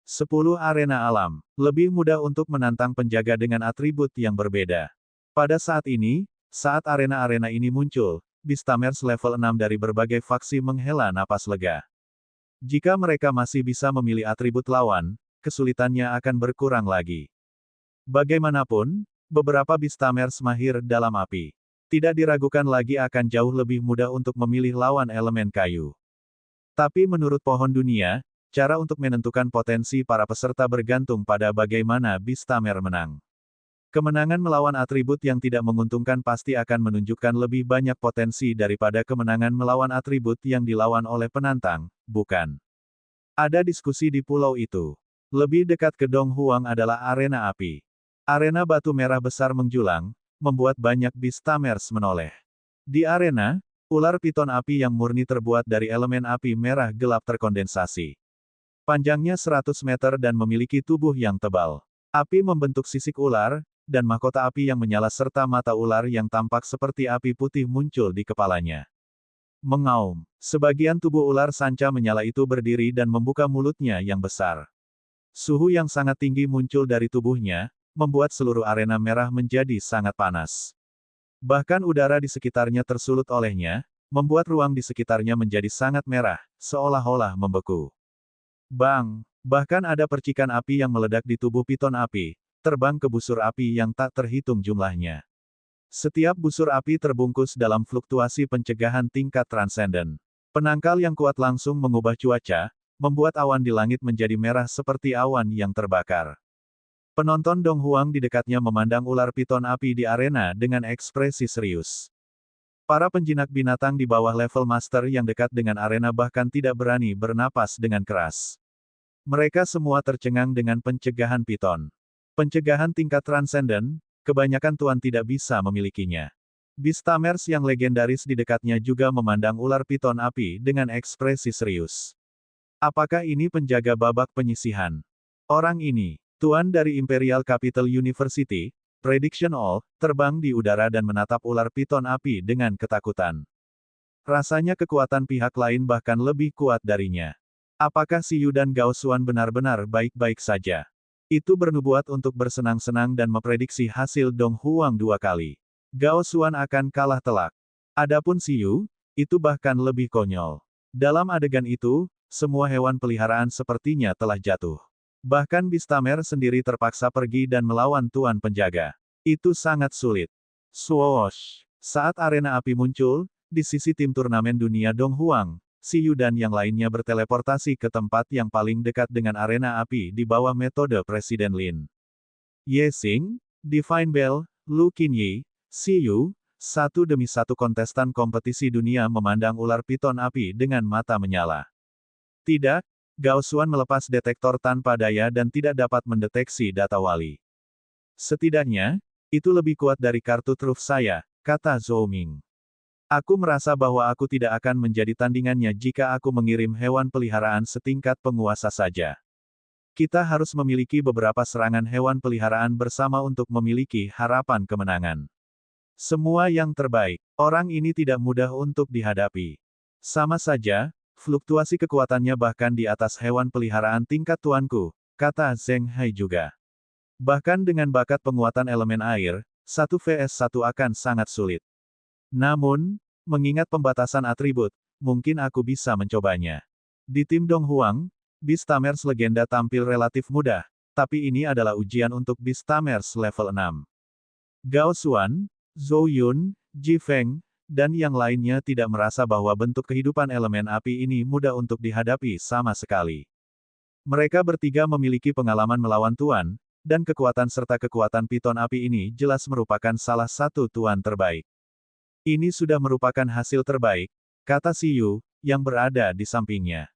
10 arena alam, lebih mudah untuk menantang penjaga dengan atribut yang berbeda. Pada saat ini, saat arena-arena ini muncul, Beastamers level 6 dari berbagai faksi menghela napas lega. Jika mereka masih bisa memilih atribut lawan, kesulitannya akan berkurang lagi. Bagaimanapun, beberapa Beastamers mahir dalam api. Tidak diragukan lagi akan jauh lebih mudah untuk memilih lawan elemen kayu. Tapi menurut pohon dunia, cara untuk menentukan potensi para peserta bergantung pada bagaimana Beastamer menang. Kemenangan melawan atribut yang tidak menguntungkan pasti akan menunjukkan lebih banyak potensi daripada kemenangan melawan atribut yang dilawan oleh penantang, bukan? Ada diskusi di pulau itu. Lebih dekat ke Dong Huang adalah arena api. Arena batu merah besar menjulang, membuat banyak Beastamers menoleh. Di arena, ular piton api yang murni terbuat dari elemen api merah gelap terkondensasi. Panjangnya 100 meter dan memiliki tubuh yang tebal. Api membentuk sisik ular, dan mahkota api yang menyala serta mata ular yang tampak seperti api putih muncul di kepalanya. Mengaum. Sebagian tubuh ular sanca menyala itu berdiri dan membuka mulutnya yang besar. Suhu yang sangat tinggi muncul dari tubuhnya, membuat seluruh arena merah menjadi sangat panas. Bahkan udara di sekitarnya tersulut olehnya, membuat ruang di sekitarnya menjadi sangat merah, seolah-olah membeku. Bang! Bahkan ada percikan api yang meledak di tubuh piton api, terbang ke busur api yang tak terhitung jumlahnya. Setiap busur api terbungkus dalam fluktuasi pencegahan tingkat transenden. Penangkal yang kuat langsung mengubah cuaca, membuat awan di langit menjadi merah seperti awan yang terbakar. Penonton Dong Huang di dekatnya memandang ular piton api di arena dengan ekspresi serius. Para penjinak binatang di bawah level master yang dekat dengan arena bahkan tidak berani bernapas dengan keras. Mereka semua tercengang dengan pencegahan piton. Pencegahan tingkat transenden, kebanyakan tuan tidak bisa memilikinya. Beastamers yang legendaris di dekatnya juga memandang ular piton api dengan ekspresi serius. Apakah ini penjaga babak penyisihan? Orang ini, tuan dari Imperial Capital University, Prediction All, terbang di udara dan menatap ular piton api dengan ketakutan. Rasanya kekuatan pihak lain bahkan lebih kuat darinya. Apakah Si Yu dan Gao Xuan benar-benar baik-baik saja? Itu bernubuat untuk bersenang-senang dan memprediksi hasil Dong Huang 2 kali. Gao Xuan akan kalah telak. Adapun Siyu, itu bahkan lebih konyol. Dalam adegan itu, semua hewan peliharaan sepertinya telah jatuh. Bahkan Bistamer sendiri terpaksa pergi dan melawan Tuan Penjaga. Itu sangat sulit. Swoosh! Saat arena api muncul, di sisi tim turnamen dunia Dong Huang, Siyu dan yang lainnya berteleportasi ke tempat yang paling dekat dengan arena api di bawah metode Presiden Lin. Ye Xing, Divine Bell, Lu Qinyi, Siyu, satu demi satu kontestan kompetisi dunia memandang ular piton api dengan mata menyala. Tidak, Gao Xuan melepas detektor tanpa daya dan tidak dapat mendeteksi data wali. Setidaknya, itu lebih kuat dari kartu truf saya, kata Zhou Ming. Aku merasa bahwa aku tidak akan menjadi tandingannya jika aku mengirim hewan peliharaan setingkat penguasa saja. Kita harus memiliki beberapa serangan hewan peliharaan bersama untuk memiliki harapan kemenangan. Semua yang terbaik. Orang ini tidak mudah untuk dihadapi. Sama saja, fluktuasi kekuatannya bahkan di atas hewan peliharaan tingkat tuanku, kata Zheng Hai juga. Bahkan dengan bakat penguatan elemen air, 1 vs 1 akan sangat sulit. Namun, mengingat pembatasan atribut, mungkin aku bisa mencobanya. Di tim Dong Huang, Beastamers legenda tampil relatif mudah, tapi ini adalah ujian untuk Beastamers level 6. Gao Xuan, Zhou Yun, Ji Feng, dan yang lainnya tidak merasa bahwa bentuk kehidupan elemen api ini mudah untuk dihadapi sama sekali. Mereka bertiga memiliki pengalaman melawan Tuan, dan kekuatan serta kekuatan piton api ini jelas merupakan salah satu Tuan terbaik. Ini sudah merupakan hasil terbaik, kata Siyu, yang berada di sampingnya.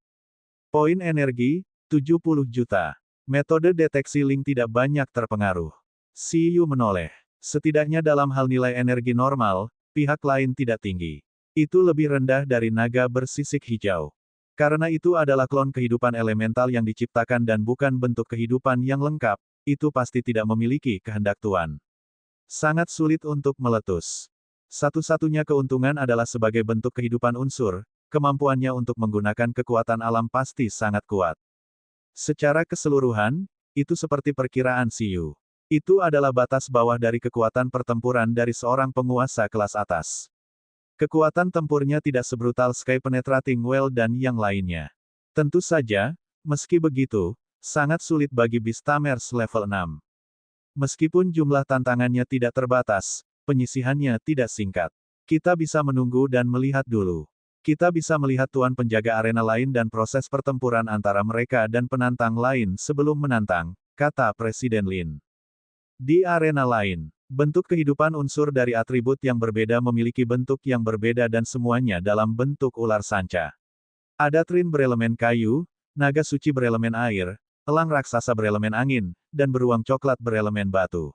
Poin energi, 70 juta. Metode deteksi link tidak banyak terpengaruh. Siyu menoleh. Setidaknya dalam hal nilai energi normal, pihak lain tidak tinggi. Itu lebih rendah dari naga bersisik hijau. Karena itu adalah klon kehidupan elemental yang diciptakan dan bukan bentuk kehidupan yang lengkap, itu pasti tidak memiliki kehendak Tuan. Sangat sulit untuk meletus. Satu-satunya keuntungan adalah sebagai bentuk kehidupan unsur, kemampuannya untuk menggunakan kekuatan alam pasti sangat kuat. Secara keseluruhan, itu seperti perkiraan Siyu. Itu adalah batas bawah dari kekuatan pertempuran dari seorang penguasa kelas atas. Kekuatan tempurnya tidak sebrutal Sky Penetrating Well dan yang lainnya. Tentu saja, meski begitu, sangat sulit bagi Beastamers level 6. Meskipun jumlah tantangannya tidak terbatas, penyisihannya tidak singkat. Kita bisa menunggu dan melihat dulu. Kita bisa melihat Tuan Penjaga arena lain dan proses pertempuran antara mereka dan penantang lain sebelum menantang, kata Presiden Lin. Di arena lain, bentuk kehidupan unsur dari atribut yang berbeda memiliki bentuk yang berbeda dan semuanya dalam bentuk ular sanca. Ada Trin berelemen kayu, naga suci berelemen air, elang raksasa berelemen angin, dan beruang coklat berelemen batu.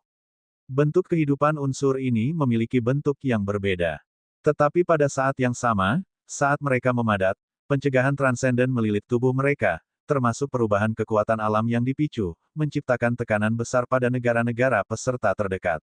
Bentuk kehidupan unsur ini memiliki bentuk yang berbeda. Tetapi pada saat yang sama, saat mereka memadat, pencegahan transenden melilit tubuh mereka, termasuk perubahan kekuatan alam yang dipicu, menciptakan tekanan besar pada negara-negara peserta terdekat.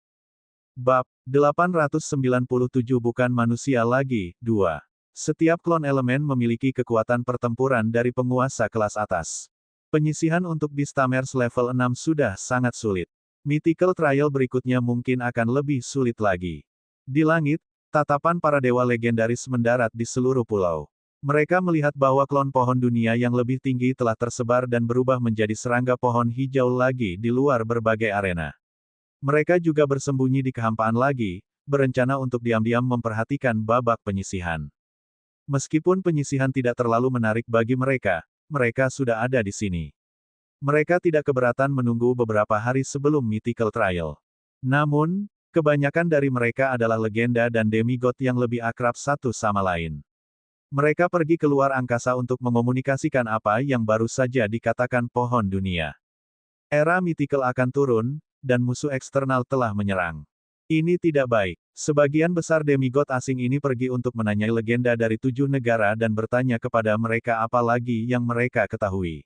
Bab 897 bukan manusia lagi, 2. Setiap klon elemen memiliki kekuatan pertempuran dari penguasa kelas atas. Penyisihan untuk Beastamers level 6 sudah sangat sulit. Mythical Trial berikutnya mungkin akan lebih sulit lagi. Di langit, tatapan para dewa legendaris mendarat di seluruh pulau. Mereka melihat bahwa klon pohon dunia yang lebih tinggi telah tersebar dan berubah menjadi serangga pohon hijau lagi di luar berbagai arena. Mereka juga bersembunyi di kehampaan lagi, berencana untuk diam-diam memperhatikan babak penyisihan. Meskipun penyisihan tidak terlalu menarik bagi mereka, mereka sudah ada di sini. Mereka tidak keberatan menunggu beberapa hari sebelum Mythical Trial. Namun, kebanyakan dari mereka adalah legenda dan demigod yang lebih akrab satu sama lain. Mereka pergi keluar angkasa untuk mengomunikasikan apa yang baru saja dikatakan pohon dunia. Era Mythical akan turun, dan musuh eksternal telah menyerang. Ini tidak baik. Sebagian besar demigod asing ini pergi untuk menanyai legenda dari 7 negara dan bertanya kepada mereka apa lagi yang mereka ketahui.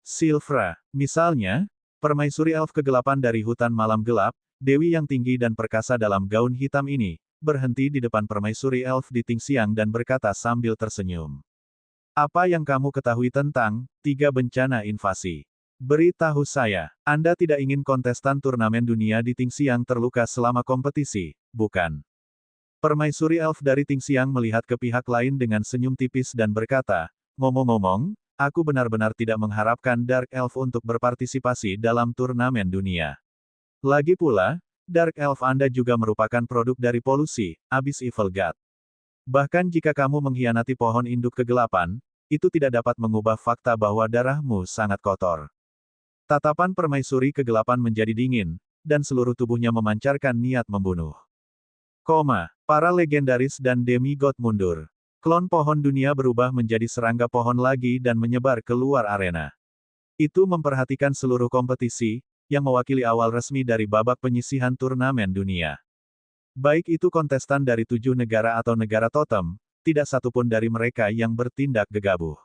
Silvra, misalnya, permaisuri elf kegelapan dari hutan malam gelap, dewi yang tinggi dan perkasa dalam gaun hitam ini, berhenti di depan permaisuri elf di Tingxiang dan berkata sambil tersenyum. Apa yang kamu ketahui tentang 3 bencana invasi? Beritahu saya, Anda tidak ingin kontestan turnamen dunia di Tingxiang terluka selama kompetisi, bukan? Permaisuri elf dari Tingxiang melihat ke pihak lain dengan senyum tipis dan berkata, ngomong-ngomong, aku benar-benar tidak mengharapkan Dark Elf untuk berpartisipasi dalam turnamen dunia. Lagi pula, Dark Elf Anda juga merupakan produk dari polusi, Abyss Evil God. Bahkan jika kamu mengkhianati pohon induk kegelapan, itu tidak dapat mengubah fakta bahwa darahmu sangat kotor. Tatapan permaisuri kegelapan menjadi dingin, dan seluruh tubuhnya memancarkan niat membunuh. Para legendaris dan demigod mundur. Klon pohon dunia berubah menjadi serangga pohon lagi dan menyebar keluar arena. Itu memperhatikan seluruh kompetisi, yang mewakili awal resmi dari babak penyisihan turnamen dunia. Baik itu kontestan dari 7 negara atau negara totem, tidak satupun dari mereka yang bertindak gegabah.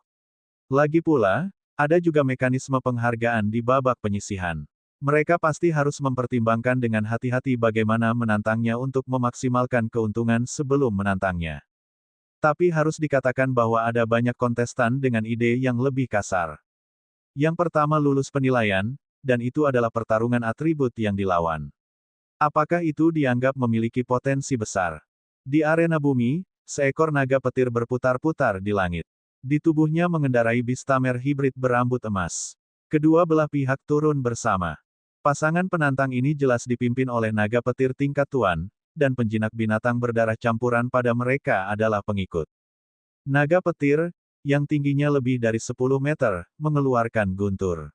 Lagi pula, ada juga mekanisme penghargaan di babak penyisihan. Mereka pasti harus mempertimbangkan dengan hati-hati bagaimana menantangnya untuk memaksimalkan keuntungan sebelum menantangnya. Tapi harus dikatakan bahwa ada banyak kontestan dengan ide yang lebih kasar. Yang pertama lulus penilaian, dan itu adalah pertarungan atribut yang dilawan. Apakah itu dianggap memiliki potensi besar? Di arena bumi, seekor naga petir berputar-putar di langit. Di tubuhnya mengendarai Beastamer hibrid berambut emas. Kedua belah pihak turun bersama. Pasangan penantang ini jelas dipimpin oleh naga petir tingkat tuan, dan penjinak binatang berdarah campuran pada mereka adalah pengikut. Naga petir, yang tingginya lebih dari 10 meter, mengeluarkan guntur.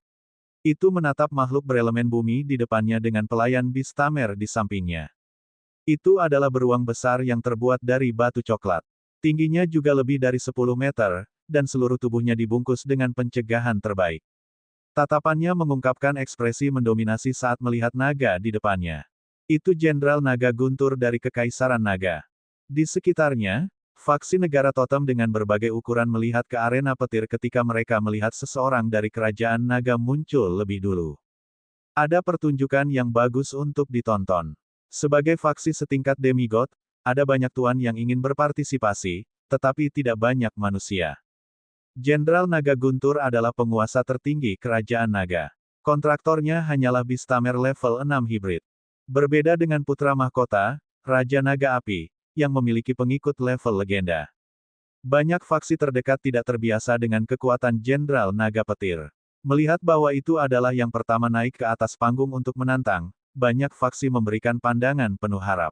Itu menatap makhluk berelemen bumi di depannya dengan pelayan Beastamer di sampingnya. Itu adalah beruang besar yang terbuat dari batu coklat. Tingginya juga lebih dari 10 meter, dan seluruh tubuhnya dibungkus dengan pencegahan terbaik. Tatapannya mengungkapkan ekspresi mendominasi saat melihat naga di depannya. Itu Jenderal Naga Guntur dari Kekaisaran Naga. Di sekitarnya, faksi negara totem dengan berbagai ukuran melihat ke arena petir ketika mereka melihat seseorang dari Kerajaan Naga muncul lebih dulu. Ada pertunjukan yang bagus untuk ditonton. Sebagai faksi setingkat demigod, ada banyak tuan yang ingin berpartisipasi, tetapi tidak banyak manusia. Jenderal Naga Guntur adalah penguasa tertinggi Kerajaan Naga. Kontraktornya hanyalah Beastamer level 6 hibrid. Berbeda dengan putra mahkota, Raja Naga Api, yang memiliki pengikut level legenda. Banyak faksi terdekat tidak terbiasa dengan kekuatan Jenderal Naga Petir. Melihat bahwa itu adalah yang pertama naik ke atas panggung untuk menantang, banyak faksi memberikan pandangan penuh harap.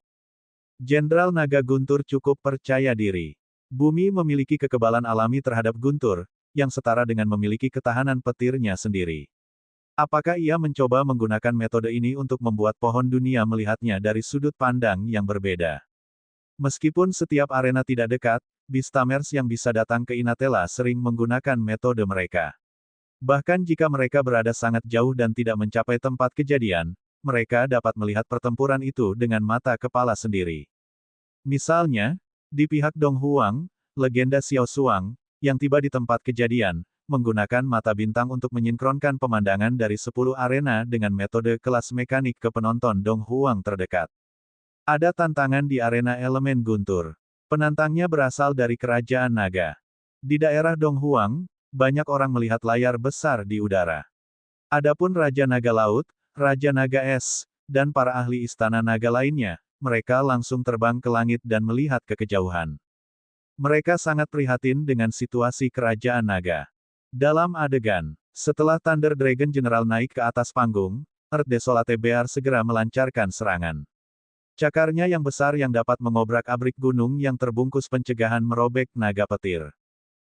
Jenderal Naga Guntur cukup percaya diri. Bumi memiliki kekebalan alami terhadap Guntur, yang setara dengan memiliki ketahanan petirnya sendiri. Apakah ia mencoba menggunakan metode ini untuk membuat pohon dunia melihatnya dari sudut pandang yang berbeda? Meskipun setiap arena tidak dekat, Beastamers yang bisa datang ke Inatela sering menggunakan metode mereka. Bahkan jika mereka berada sangat jauh dan tidak mencapai tempat kejadian, mereka dapat melihat pertempuran itu dengan mata kepala sendiri. Misalnya, di pihak Dong Huang, legenda Xiao Suang, yang tiba di tempat kejadian, menggunakan mata bintang untuk menyinkronkan pemandangan dari 10 arena dengan metode kelas mekanik ke penonton Dong Huang terdekat. Ada tantangan di arena elemen guntur. Penantangnya berasal dari Kerajaan Naga. Di daerah Dong Huang, banyak orang melihat layar besar di udara. Adapun Raja Naga Laut, Raja Naga Es, dan para ahli Istana Naga lainnya, mereka langsung terbang ke langit dan melihat ke kejauhan. Mereka sangat prihatin dengan situasi Kerajaan Naga. Dalam adegan, setelah Thunder Dragon General naik ke atas panggung, Earth Desolate Bear segera melancarkan serangan. Cakarnya yang besar yang dapat mengobrak-abrik gunung yang terbungkus pencegahan merobek naga petir.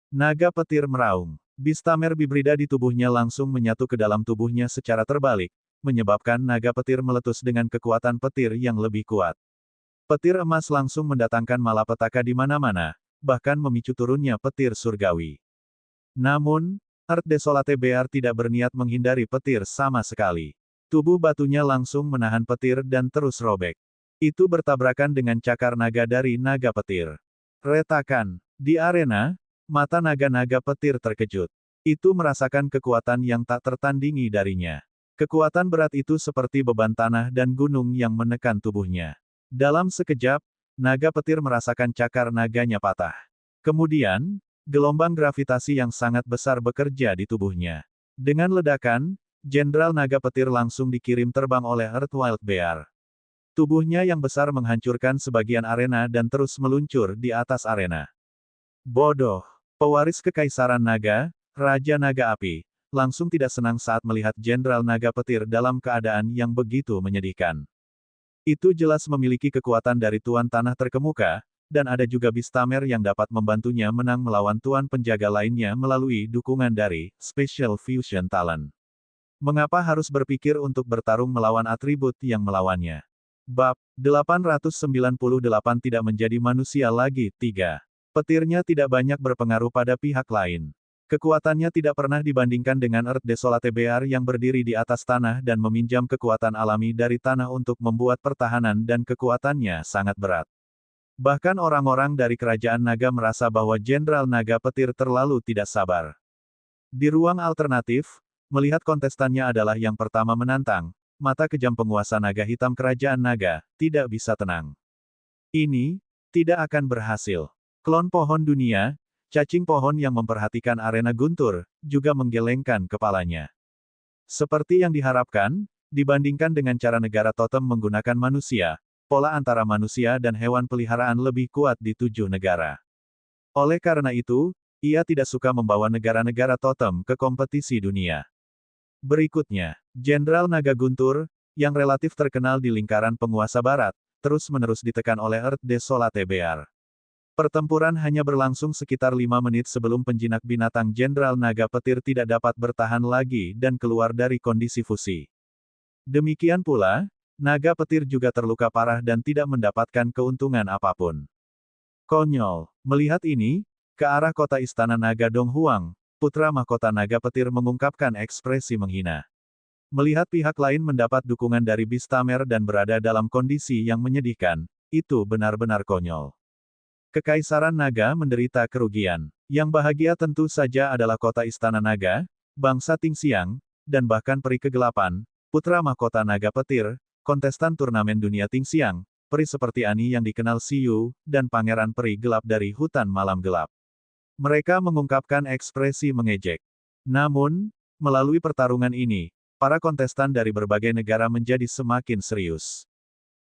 Naga petir meraung. Beastamer bibrida di tubuhnya langsung menyatu ke dalam tubuhnya secara terbalik, menyebabkan naga petir meletus dengan kekuatan petir yang lebih kuat. Petir emas langsung mendatangkan malapetaka di mana-mana, bahkan memicu turunnya petir surgawi. Namun, Earth Desolate Bear tidak berniat menghindari petir sama sekali. Tubuh batunya langsung menahan petir dan terus robek. Itu bertabrakan dengan cakar naga dari naga petir. Retakan. Di arena, mata naga-naga petir terkejut. Itu merasakan kekuatan yang tak tertandingi darinya. Kekuatan berat itu seperti beban tanah dan gunung yang menekan tubuhnya. Dalam sekejap, naga petir merasakan cakar naganya patah. Kemudian, gelombang gravitasi yang sangat besar bekerja di tubuhnya. Dengan ledakan, Jenderal Naga Petir langsung dikirim terbang oleh Earth Wild Bear. Tubuhnya yang besar menghancurkan sebagian arena dan terus meluncur di atas arena. Bodoh. Pewaris Kekaisaran Naga, Raja Naga Api, langsung tidak senang saat melihat Jenderal Naga Petir dalam keadaan yang begitu menyedihkan. Itu jelas memiliki kekuatan dari Tuan Tanah Terkemuka, dan ada juga Beastamer yang dapat membantunya menang melawan Tuan Penjaga lainnya melalui dukungan dari Special Fusion Talent. Mengapa harus berpikir untuk bertarung melawan atribut yang melawannya? Bab 898 tidak menjadi manusia lagi. 3. Petirnya tidak banyak berpengaruh pada pihak lain. Kekuatannya tidak pernah dibandingkan dengan Earth Desolate Bear yang berdiri di atas tanah dan meminjam kekuatan alami dari tanah untuk membuat pertahanan dan kekuatannya sangat berat. Bahkan orang-orang dari Kerajaan Naga merasa bahwa Jenderal Naga Petir terlalu tidak sabar. Di ruang alternatif, melihat kontestannya adalah yang pertama menantang, mata kejam penguasa naga hitam Kerajaan Naga tidak bisa tenang. Ini tidak akan berhasil. Klon pohon dunia, cacing pohon yang memperhatikan arena guntur, juga menggelengkan kepalanya. Seperti yang diharapkan, dibandingkan dengan cara negara totem menggunakan manusia, pola antara manusia dan hewan peliharaan lebih kuat di 7 negara. Oleh karena itu, ia tidak suka membawa negara-negara totem ke kompetisi dunia. Berikutnya, Jenderal Naga Guntur, yang relatif terkenal di lingkaran penguasa barat, terus-menerus ditekan oleh Earth Desolate Bear. Pertempuran hanya berlangsung sekitar 5 menit sebelum penjinak binatang Jenderal Naga Petir tidak dapat bertahan lagi dan keluar dari kondisi fusi. Demikian pula, Naga Petir juga terluka parah dan tidak mendapatkan keuntungan apapun. Konyol. Melihat ini, ke arah kota Istana Naga Donghuang, putra mahkota Naga Petir mengungkapkan ekspresi menghina. Melihat pihak lain mendapat dukungan dari Beastamer dan berada dalam kondisi yang menyedihkan, itu benar-benar konyol. Kekaisaran Naga menderita kerugian. Yang bahagia tentu saja adalah kota Istana Naga, bangsa Tingxiang, dan bahkan peri kegelapan, putra mahkota Naga Petir, kontestan turnamen dunia Tingxiang, peri seperti Ani yang dikenal Xiyu, dan pangeran peri gelap dari hutan malam gelap. Mereka mengungkapkan ekspresi mengejek. Namun, melalui pertarungan ini, para kontestan dari berbagai negara menjadi semakin serius.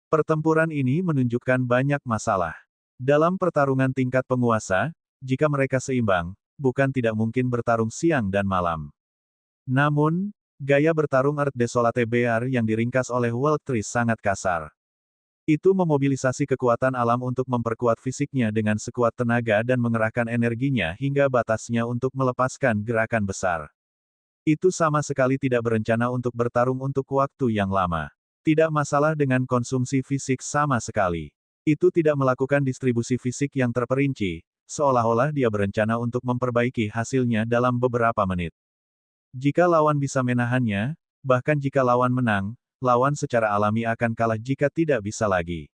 Pertempuran ini menunjukkan banyak masalah. Dalam pertarungan tingkat penguasa, jika mereka seimbang, bukan tidak mungkin bertarung siang dan malam. Namun, gaya bertarung Earth Desolate Bear yang diringkas oleh World Tree sangat kasar. Itu memobilisasi kekuatan alam untuk memperkuat fisiknya dengan sekuat tenaga dan mengerahkan energinya hingga batasnya untuk melepaskan gerakan besar. Itu sama sekali tidak berencana untuk bertarung untuk waktu yang lama. Tidak masalah dengan konsumsi fisik sama sekali. Itu tidak melakukan distribusi fisik yang terperinci, seolah-olah dia berencana untuk memperbaiki hasilnya dalam beberapa menit. Jika lawan bisa menahannya, bahkan jika lawan menang, lawan secara alami akan kalah jika tidak bisa lagi.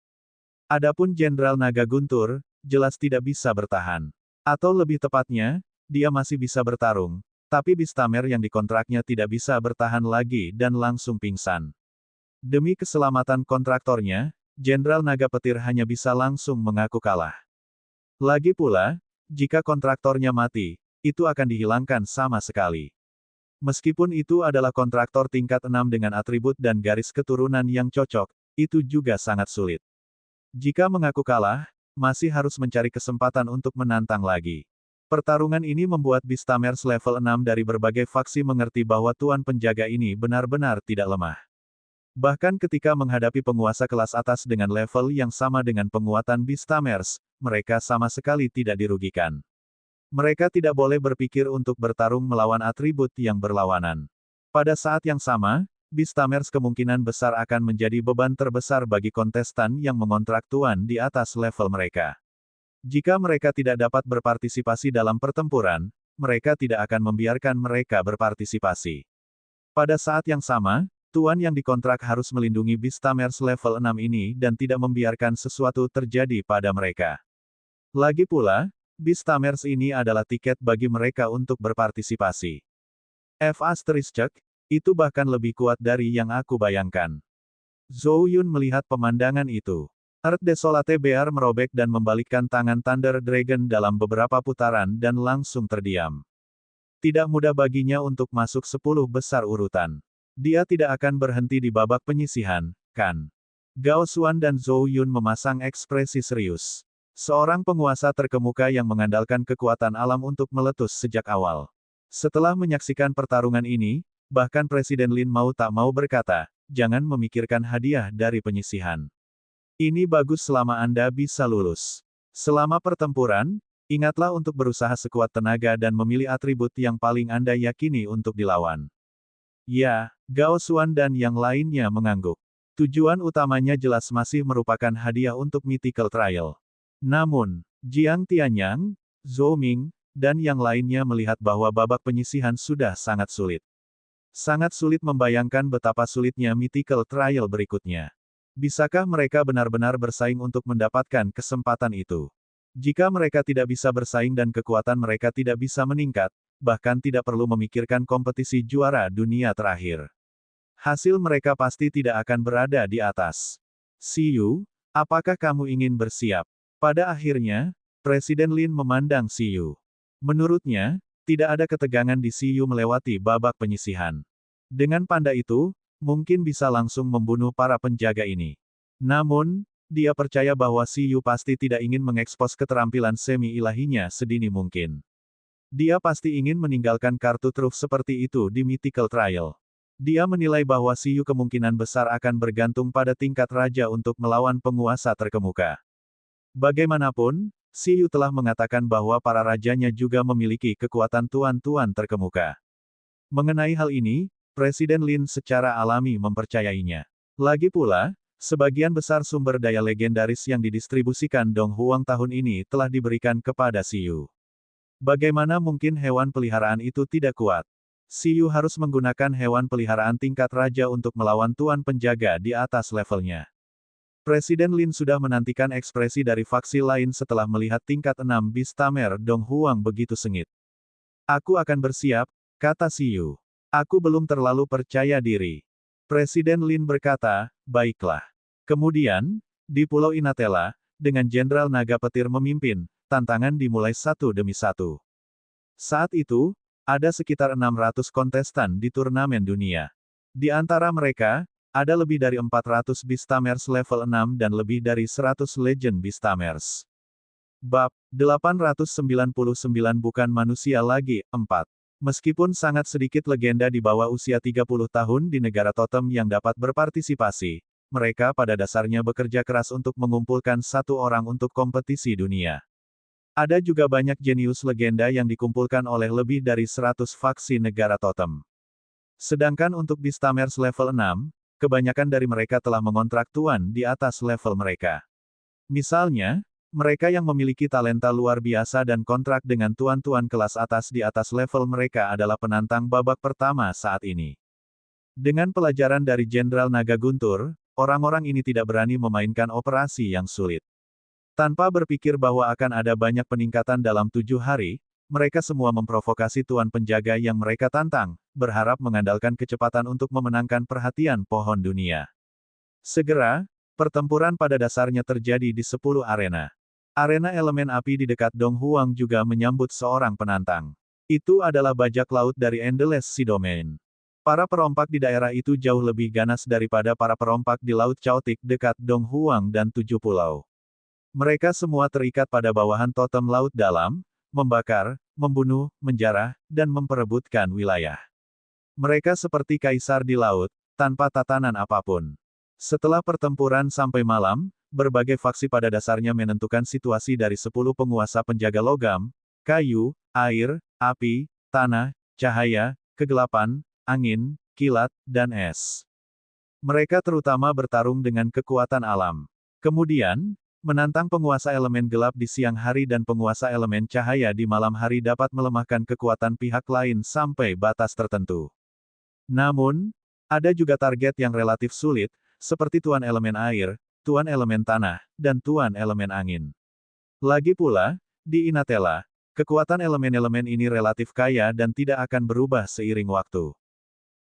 Adapun Jenderal Naga Guntur, jelas tidak bisa bertahan. Atau lebih tepatnya, dia masih bisa bertarung, tapi Beastamer yang dikontraknya tidak bisa bertahan lagi dan langsung pingsan. Demi keselamatan kontraktornya, Jenderal Naga Petir hanya bisa langsung mengaku kalah. Lagi pula, jika kontraktornya mati, itu akan dihilangkan sama sekali. Meskipun itu adalah kontraktor tingkat 6 dengan atribut dan garis keturunan yang cocok, itu juga sangat sulit. Jika mengaku kalah, masih harus mencari kesempatan untuk menantang lagi. Pertarungan ini membuat Beastamers level 6 dari berbagai faksi mengerti bahwa Tuan Penjaga ini benar-benar tidak lemah. Bahkan ketika menghadapi penguasa kelas atas dengan level yang sama dengan penguatan Beastamers, mereka sama sekali tidak dirugikan. Mereka tidak boleh berpikir untuk bertarung melawan atribut yang berlawanan. Pada saat yang sama, Beastamers kemungkinan besar akan menjadi beban terbesar bagi kontestan yang mengontrak tuan di atas level mereka. Jika mereka tidak dapat berpartisipasi dalam pertempuran, mereka tidak akan membiarkan mereka berpartisipasi. Pada saat yang sama, tuan yang dikontrak harus melindungi Beastamers level 6 ini dan tidak membiarkan sesuatu terjadi pada mereka. Lagi pula, Beastamers ini adalah tiket bagi mereka untuk berpartisipasi. Itu bahkan lebih kuat dari yang aku bayangkan. Zhou Yun melihat pemandangan itu. Earth Desolate Bear merobek dan membalikkan tangan Thunder Dragon dalam beberapa putaran dan langsung terdiam. Tidak mudah baginya untuk masuk 10 besar urutan. Dia tidak akan berhenti di babak penyisihan, kan? Gao Xuan dan Zhou Yun memasang ekspresi serius. Seorang penguasa terkemuka yang mengandalkan kekuatan alam untuk meletus sejak awal. Setelah menyaksikan pertarungan ini, bahkan Presiden Lin mau tak mau berkata, jangan memikirkan hadiah dari penyisihan. Ini bagus selama Anda bisa lulus. Selama pertempuran, ingatlah untuk berusaha sekuat tenaga dan memilih atribut yang paling Anda yakini untuk dilawan. Ya, Gao Xuan dan yang lainnya mengangguk. Tujuan utamanya jelas masih merupakan hadiah untuk Mythical Trial. Namun, Jiang Tianyang, Zhou Ming, dan yang lainnya melihat bahwa babak penyisihan sudah sangat sulit. Sangat sulit membayangkan betapa sulitnya Mythical Trial berikutnya. Bisakah mereka benar-benar bersaing untuk mendapatkan kesempatan itu? Jika mereka tidak bisa bersaing dan kekuatan mereka tidak bisa meningkat, bahkan tidak perlu memikirkan kompetisi juara dunia terakhir. Hasil mereka pasti tidak akan berada di atas. Siyu, apakah kamu ingin bersiap? Pada akhirnya, Presiden Lin memandang Siyu. Menurutnya, tidak ada ketegangan di Siyu melewati babak penyisihan. Dengan pandai itu, mungkin bisa langsung membunuh para penjaga ini. Namun, dia percaya bahwa Siyu pasti tidak ingin mengekspos keterampilan semi-ilahinya sedini mungkin. Dia pasti ingin meninggalkan kartu truf seperti itu di Mythical Trial. Dia menilai bahwa Siyu kemungkinan besar akan bergantung pada tingkat raja untuk melawan penguasa terkemuka. Bagaimanapun, Siyu telah mengatakan bahwa para rajanya juga memiliki kekuatan tuan-tuan terkemuka. Mengenai hal ini, Presiden Lin secara alami mempercayainya. Lagi pula, sebagian besar sumber daya legendaris yang didistribusikan Dong Huang tahun ini telah diberikan kepada Siyu. Bagaimana mungkin hewan peliharaan itu tidak kuat? Siyu harus menggunakan hewan peliharaan tingkat raja untuk melawan tuan penjaga di atas levelnya. Presiden Lin sudah menantikan ekspresi dari faksi lain setelah melihat tingkat 6 bis tamer Dong Huang begitu sengit. Aku akan bersiap, kata Siyu. Aku belum terlalu percaya diri. Presiden Lin berkata, baiklah. Kemudian, di Pulau Inatela, dengan Jenderal Naga Petir memimpin, tantangan dimulai satu demi satu. Saat itu, ada sekitar 600 kontestan di turnamen dunia. Di antara mereka, ada lebih dari 400 Beastamers level 6 dan lebih dari 100 Legend Beastamers. Bab 899 bukan manusia lagi, 4. Meskipun sangat sedikit legenda di bawah usia 30 tahun di negara totem yang dapat berpartisipasi, mereka pada dasarnya bekerja keras untuk mengumpulkan satu orang untuk kompetisi dunia. Ada juga banyak jenius legenda yang dikumpulkan oleh lebih dari 100 faksi negara totem. Sedangkan untuk Beastamers level 6, kebanyakan dari mereka telah mengontrak tuan di atas level mereka. Misalnya, mereka yang memiliki talenta luar biasa dan kontrak dengan tuan-tuan kelas atas di atas level mereka adalah penantang babak pertama saat ini. Dengan pelajaran dari Jenderal Naga Guntur, orang-orang ini tidak berani memainkan operasi yang sulit. Tanpa berpikir bahwa akan ada banyak peningkatan dalam 7 hari, mereka semua memprovokasi tuan penjaga yang mereka tantang, berharap mengandalkan kecepatan untuk memenangkan perhatian pohon dunia. Segera, pertempuran pada dasarnya terjadi di 10 arena. Arena elemen api di dekat Dong Huang juga menyambut seorang penantang. Itu adalah bajak laut dari Endless Sea Domain. Para perompak di daerah itu jauh lebih ganas daripada para perompak di Laut Chaotic dekat Dong Huang dan 7 pulau. Mereka semua terikat pada bawahan totem laut dalam, membakar, membunuh, menjarah, dan memperebutkan wilayah. Mereka seperti kaisar di laut, tanpa tatanan apapun. Setelah pertempuran sampai malam, berbagai faksi pada dasarnya menentukan situasi dari 10 penguasa penjaga logam, kayu, air, api, tanah, cahaya, kegelapan, angin, kilat, dan es. Mereka terutama bertarung dengan kekuatan alam. Kemudian, menantang penguasa elemen gelap di siang hari dan penguasa elemen cahaya di malam hari dapat melemahkan kekuatan pihak lain sampai batas tertentu. Namun, ada juga target yang relatif sulit, seperti tuan elemen air, tuan elemen tanah, dan tuan elemen angin. Lagi pula, di Inatela, kekuatan elemen-elemen ini relatif kaya dan tidak akan berubah seiring waktu.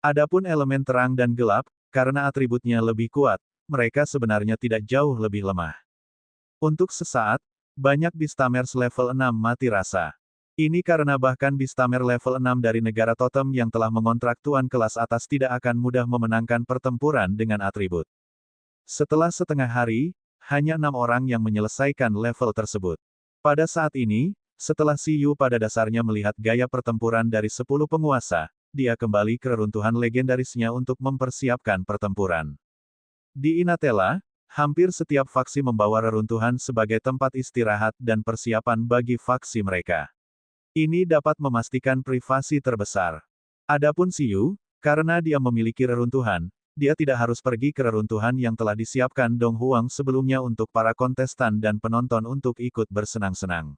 Adapun elemen terang dan gelap, karena atributnya lebih kuat, mereka sebenarnya tidak jauh lebih lemah. Untuk sesaat, banyak Beastamers level 6 mati rasa. Ini karena bahkan Beastamer level 6 dari negara totem yang telah mengontrak tuan kelas atas tidak akan mudah memenangkan pertempuran dengan atribut. Setelah setengah hari, hanya 6 orang yang menyelesaikan level tersebut. Pada saat ini, setelah Siyu pada dasarnya melihat gaya pertempuran dari 10 penguasa, dia kembali ke reruntuhan legendarisnya untuk mempersiapkan pertempuran. Di Inatella, hampir setiap faksi membawa reruntuhan sebagai tempat istirahat dan persiapan bagi faksi mereka. Ini dapat memastikan privasi terbesar. Adapun Siyu, karena dia memiliki reruntuhan, dia tidak harus pergi ke reruntuhan yang telah disiapkan Dong Huang sebelumnya untuk para kontestan dan penonton untuk ikut bersenang-senang.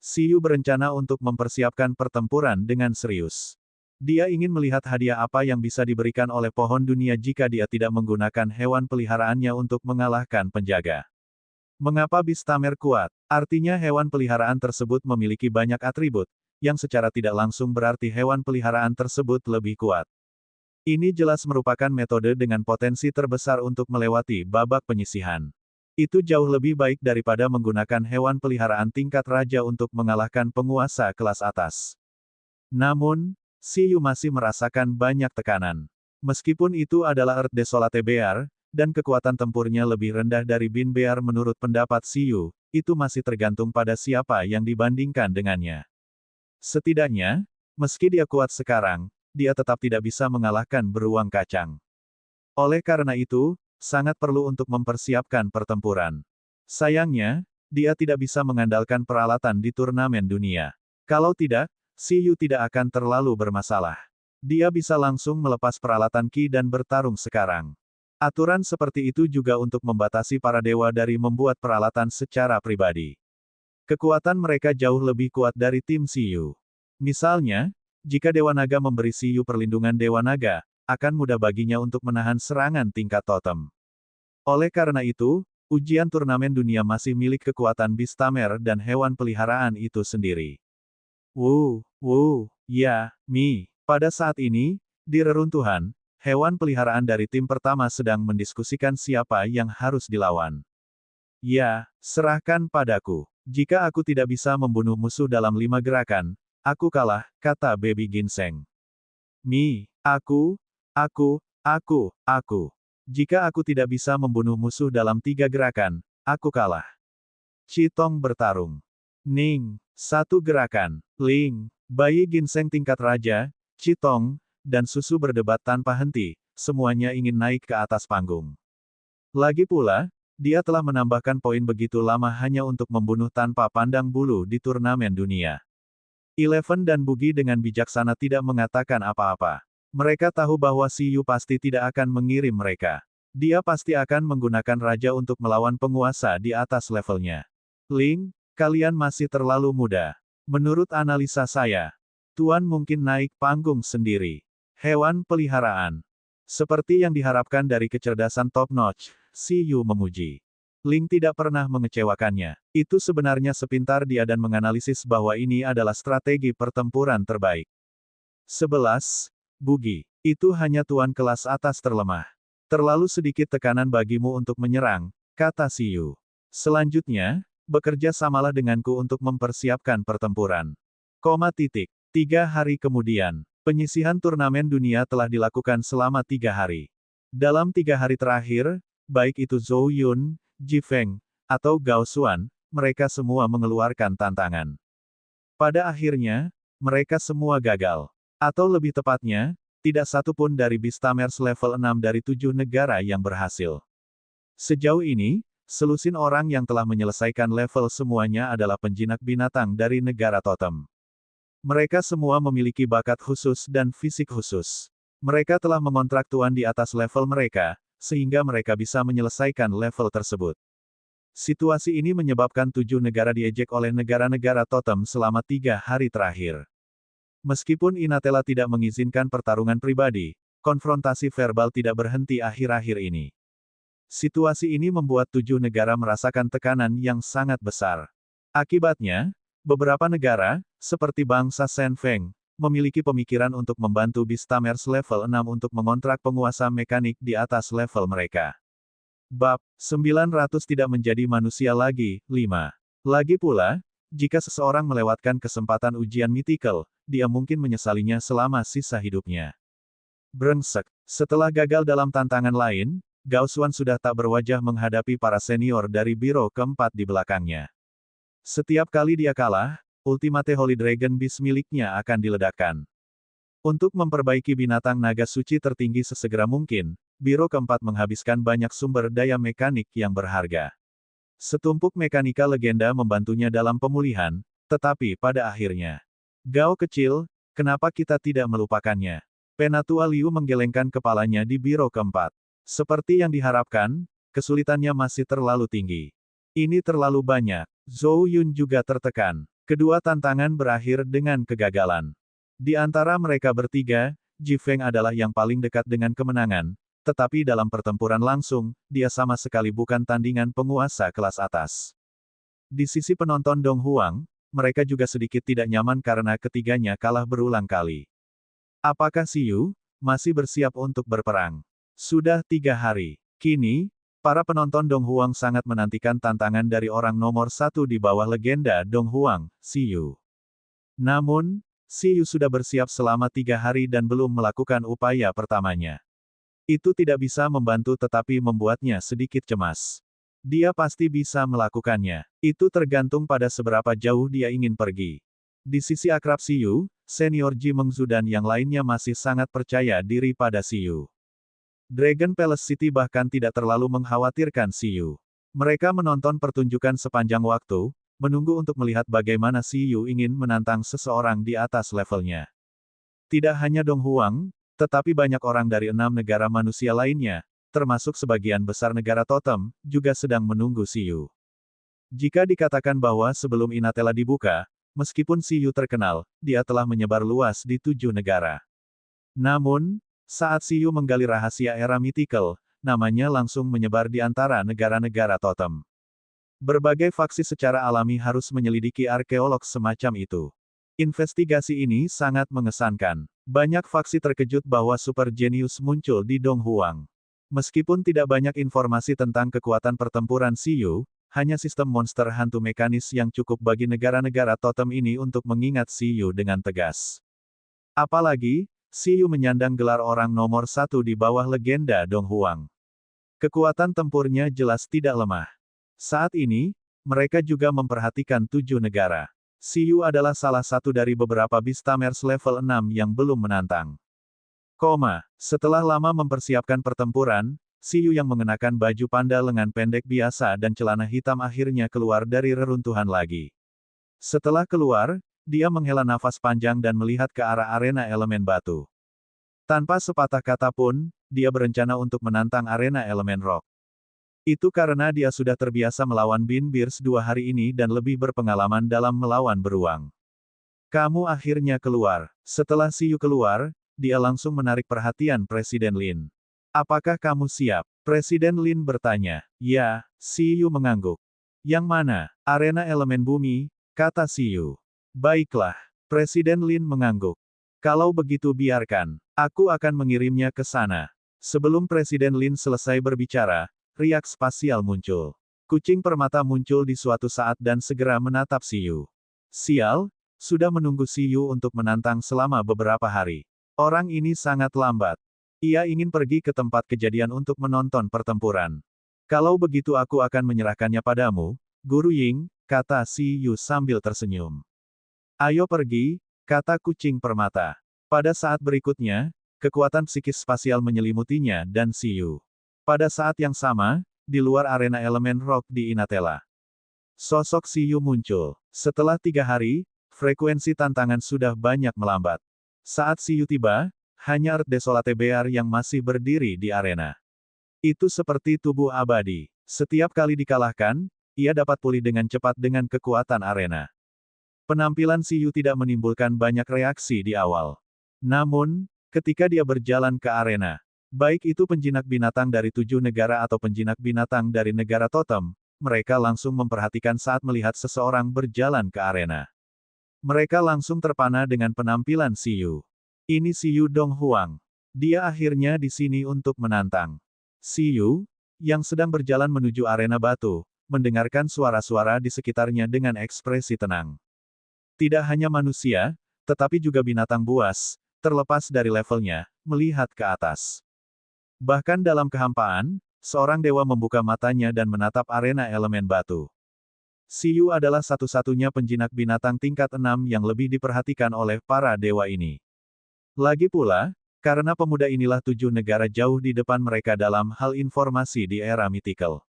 Siyu berencana untuk mempersiapkan pertempuran dengan serius. Dia ingin melihat hadiah apa yang bisa diberikan oleh pohon dunia jika dia tidak menggunakan hewan peliharaannya untuk mengalahkan penjaga. Mengapa Beastamer kuat? Artinya hewan peliharaan tersebut memiliki banyak atribut, yang secara tidak langsung berarti hewan peliharaan tersebut lebih kuat. Ini jelas merupakan metode dengan potensi terbesar untuk melewati babak penyisihan. Itu jauh lebih baik daripada menggunakan hewan peliharaan tingkat raja untuk mengalahkan penguasa kelas atas. Namun, Siyu masih merasakan banyak tekanan. Meskipun itu adalah Earth Desolate Bear, dan kekuatan tempurnya lebih rendah dari Bin Bear menurut pendapat Siyu, itu masih tergantung pada siapa yang dibandingkan dengannya. Setidaknya, meski dia kuat sekarang, dia tetap tidak bisa mengalahkan beruang kacang. Oleh karena itu, sangat perlu untuk mempersiapkan pertempuran. Sayangnya, dia tidak bisa mengandalkan peralatan di turnamen dunia. Kalau tidak, Siyu tidak akan terlalu bermasalah. Dia bisa langsung melepas peralatan Qi dan bertarung sekarang. Aturan seperti itu juga untuk membatasi para dewa dari membuat peralatan secara pribadi. Kekuatan mereka jauh lebih kuat dari tim Siyu. Misalnya, jika Dewa Naga memberi Siyu perlindungan Dewa Naga, akan mudah baginya untuk menahan serangan tingkat totem. Oleh karena itu, ujian turnamen dunia masih milik kekuatan Beastamer dan hewan peliharaan itu sendiri. Ya, Mi. Pada saat ini, di reruntuhan, hewan peliharaan dari tim pertama sedang mendiskusikan siapa yang harus dilawan. Ya, serahkan padaku. Jika aku tidak bisa membunuh musuh dalam 5 gerakan, aku kalah, kata Baby Ginseng. Mi, aku. Jika aku tidak bisa membunuh musuh dalam 3 gerakan, aku kalah. Chitong bertarung. Ning, 1 gerakan. Ling, bayi ginseng tingkat raja, Chitong, dan Susu berdebat tanpa henti, semuanya ingin naik ke atas panggung. Lagi pula, dia telah menambahkan poin begitu lama hanya untuk membunuh tanpa pandang bulu di turnamen dunia. Eleven dan Bugi dengan bijaksana tidak mengatakan apa-apa. Mereka tahu bahwa Siyu pasti tidak akan mengirim mereka. Dia pasti akan menggunakan raja untuk melawan penguasa di atas levelnya. Ling, kalian masih terlalu muda. Menurut analisa saya, Tuan mungkin naik panggung sendiri. Hewan peliharaan. Seperti yang diharapkan dari kecerdasan top-notch, Siyu memuji. Ling tidak pernah mengecewakannya. Itu sebenarnya sepintar dia dan menganalisis bahwa ini adalah strategi pertempuran terbaik. 11. Bugi. Itu hanya tuan kelas atas terlemah. Terlalu sedikit tekanan bagimu untuk menyerang, kata Siyu. Selanjutnya, bekerja samalah denganku untuk mempersiapkan pertempuran. 3 hari kemudian, penyisihan turnamen dunia telah dilakukan selama 3 hari. Dalam 3 hari terakhir, baik itu Zhou Yun, Ji Feng, atau Gao Xuan, mereka semua mengeluarkan tantangan. Pada akhirnya, mereka semua gagal. Atau lebih tepatnya, tidak satu pun dari Beastamers level 6 dari 7 negara yang berhasil. Sejauh ini, selusin orang yang telah menyelesaikan level semuanya adalah penjinak binatang dari negara totem. Mereka semua memiliki bakat khusus dan fisik khusus. Mereka telah mengontrak tuan di atas level mereka, sehingga mereka bisa menyelesaikan level tersebut. Situasi ini menyebabkan 7 negara diejek oleh negara-negara totem selama 3 hari terakhir. Meskipun Inatella tidak mengizinkan pertarungan pribadi, konfrontasi verbal tidak berhenti akhir-akhir ini. Situasi ini membuat 7 negara merasakan tekanan yang sangat besar. Akibatnya, beberapa negara, seperti bangsa Shen Feng, memiliki pemikiran untuk membantu Beastamers level 6 untuk mengontrak penguasa mekanik di atas level mereka. Bab 900 tidak menjadi manusia lagi, 5. Lagi pula, jika seseorang melewatkan kesempatan ujian mythical, dia mungkin menyesalinya selama sisa hidupnya. Brengsek. Setelah gagal dalam tantangan lain, Gao Xuan sudah tak berwajah menghadapi para senior dari biro keempat di belakangnya. Setiap kali dia kalah, Ultimate Holy Dragon Beast miliknya akan diledakkan. Untuk memperbaiki binatang naga suci tertinggi sesegera mungkin, biro keempat menghabiskan banyak sumber daya mekanik yang berharga. Setumpuk mekanika legenda membantunya dalam pemulihan, tetapi pada akhirnya, Gao kecil, kenapa kita tidak melupakannya? Penatua Liu menggelengkan kepalanya di biro keempat. Seperti yang diharapkan, kesulitannya masih terlalu tinggi. Ini terlalu banyak. Zhou Yun juga tertekan. Kedua tantangan berakhir dengan kegagalan. Di antara mereka bertiga, Ji Feng adalah yang paling dekat dengan kemenangan, tetapi dalam pertempuran langsung, dia sama sekali bukan tandingan penguasa kelas atas. Di sisi penonton Dong Huang, mereka juga sedikit tidak nyaman karena ketiganya kalah berulang kali. Apakah Siyu masih bersiap untuk berperang? Sudah 3 hari. Kini, para penonton Dong Huang sangat menantikan tantangan dari orang nomor 1 di bawah legenda Dong Huang, Siyu. Namun, Siyu sudah bersiap selama 3 hari dan belum melakukan upaya pertamanya. Itu tidak bisa membantu tetapi membuatnya sedikit cemas. Dia pasti bisa melakukannya. Itu tergantung pada seberapa jauh dia ingin pergi. Di sisi akrab Siyu, senior Ji Mengzu dan yang lainnya masih sangat percaya diri pada Siyu. Dragon Palace City bahkan tidak terlalu mengkhawatirkan Siyu. Mereka menonton pertunjukan sepanjang waktu, menunggu untuk melihat bagaimana Siyu ingin menantang seseorang di atas levelnya. Tidak hanya Dong Huang, tetapi banyak orang dari 6 negara manusia lainnya, termasuk sebagian besar negara totem, juga sedang menunggu Siyu. Jika dikatakan bahwa sebelum Inatela dibuka, meskipun Siyu terkenal, dia telah menyebar luas di 7 negara. Namun, saat Siyu menggali rahasia era mythical, namanya langsung menyebar di antara negara-negara totem. Berbagai faksi secara alami harus menyelidiki arkeolog semacam itu. Investigasi ini sangat mengesankan. Banyak faksi terkejut bahwa super genius muncul di Dong Huang. Meskipun tidak banyak informasi tentang kekuatan pertempuran Siyu, hanya sistem monster hantu mekanis yang cukup bagi negara-negara totem ini untuk mengingat Siyu dengan tegas. Apalagi, Siyu menyandang gelar orang nomor 1 di bawah legenda Dong Huang. Kekuatan tempurnya jelas tidak lemah. Saat ini, mereka juga memperhatikan 7 negara. Siyu adalah salah satu dari beberapa Beastamers level 6 yang belum menantang. Setelah lama mempersiapkan pertempuran, Siyu yang mengenakan baju panda lengan pendek biasa dan celana hitam akhirnya keluar dari reruntuhan lagi. Setelah keluar, dia menghela nafas panjang dan melihat ke arah arena elemen batu. Tanpa sepatah kata pun, dia berencana untuk menantang arena elemen rock. Itu karena dia sudah terbiasa melawan Bin Beers 2 hari ini dan lebih berpengalaman dalam melawan beruang. Kamu akhirnya keluar. Setelah Siyu keluar, dia langsung menarik perhatian Presiden Lin. Apakah kamu siap? Presiden Lin bertanya. Ya, Siyu mengangguk. Yang mana? Arena elemen bumi, kata Siyu. Baiklah. Presiden Lin mengangguk. Kalau begitu biarkan. Aku akan mengirimnya ke sana. Sebelum Presiden Lin selesai berbicara, riak spasial muncul. Kucing permata muncul di suatu saat dan segera menatap Siyu. Sial, sudah menunggu Siyu untuk menantang selama beberapa hari. Orang ini sangat lambat. Ia ingin pergi ke tempat kejadian untuk menonton pertempuran. Kalau begitu aku akan menyerahkannya padamu, Guru Ying, kata Siyu sambil tersenyum. Ayo pergi, kata kucing permata. Pada saat berikutnya, kekuatan psikis spasial menyelimutinya dan Siyu. Pada saat yang sama, di luar arena elemen rock di Inatela. Sosok Siyu muncul. Setelah 3 hari, frekuensi tantangan sudah banyak melambat. Saat Siyu tiba, hanya Earth Desolate Bear yang masih berdiri di arena. Itu seperti tubuh abadi. Setiap kali dikalahkan, ia dapat pulih dengan cepat dengan kekuatan arena. Penampilan Siyu tidak menimbulkan banyak reaksi di awal. Namun, ketika dia berjalan ke arena, baik itu penjinak binatang dari 7 negara atau penjinak binatang dari negara totem, mereka langsung memperhatikan saat melihat seseorang berjalan ke arena. Mereka langsung terpana dengan penampilan Siyu. Ini Siyu Dong Huang. Dia akhirnya di sini untuk menantang. Siyu, yang sedang berjalan menuju arena batu, mendengarkan suara-suara di sekitarnya dengan ekspresi tenang. Tidak hanya manusia, tetapi juga binatang buas, terlepas dari levelnya, melihat ke atas. Bahkan dalam kehampaan, seorang dewa membuka matanya dan menatap arena elemen batu. Siyu adalah satu-satunya penjinak binatang tingkat 6 yang lebih diperhatikan oleh para dewa ini. Lagi pula, karena pemuda inilah 7 negara jauh di depan mereka dalam hal informasi di era mythical.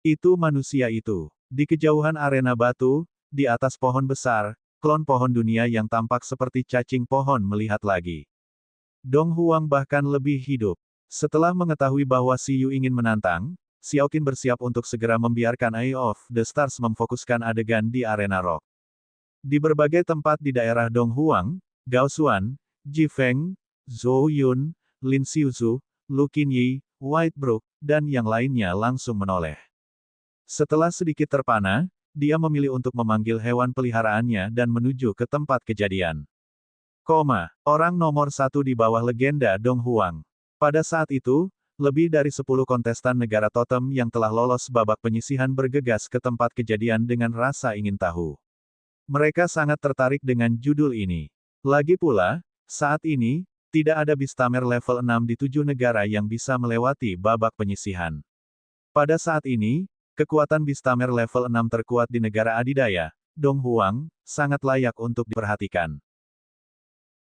Itu manusia itu. Di kejauhan arena batu, di atas pohon besar, klon pohon dunia yang tampak seperti cacing pohon melihat lagi. Dong Huang bahkan lebih hidup. Setelah mengetahui bahwa Siyu ingin menantang, Xiaoqin bersiap untuk segera membiarkan Eye of the Stars memfokuskan adegan di arena rock. Di berbagai tempat di daerah Dong Huang, Gao Xuan, Ji Feng, Zhou Yun, Lin Xiuzu, Lu Qinyi, White Brook, dan yang lainnya langsung menoleh. Setelah sedikit terpana, dia memilih untuk memanggil hewan peliharaannya dan menuju ke tempat kejadian. Orang nomor 1 di bawah legenda Dong Huang. Pada saat itu, lebih dari 10 kontestan negara totem yang telah lolos babak penyisihan bergegas ke tempat kejadian dengan rasa ingin tahu. Mereka sangat tertarik dengan judul ini. Lagi pula, saat ini, tidak ada Beastamer level 6 di 7 negara yang bisa melewati babak penyisihan. Pada saat ini, kekuatan Beastamer level 6 terkuat di negara adidaya, Dong Huang, sangat layak untuk diperhatikan.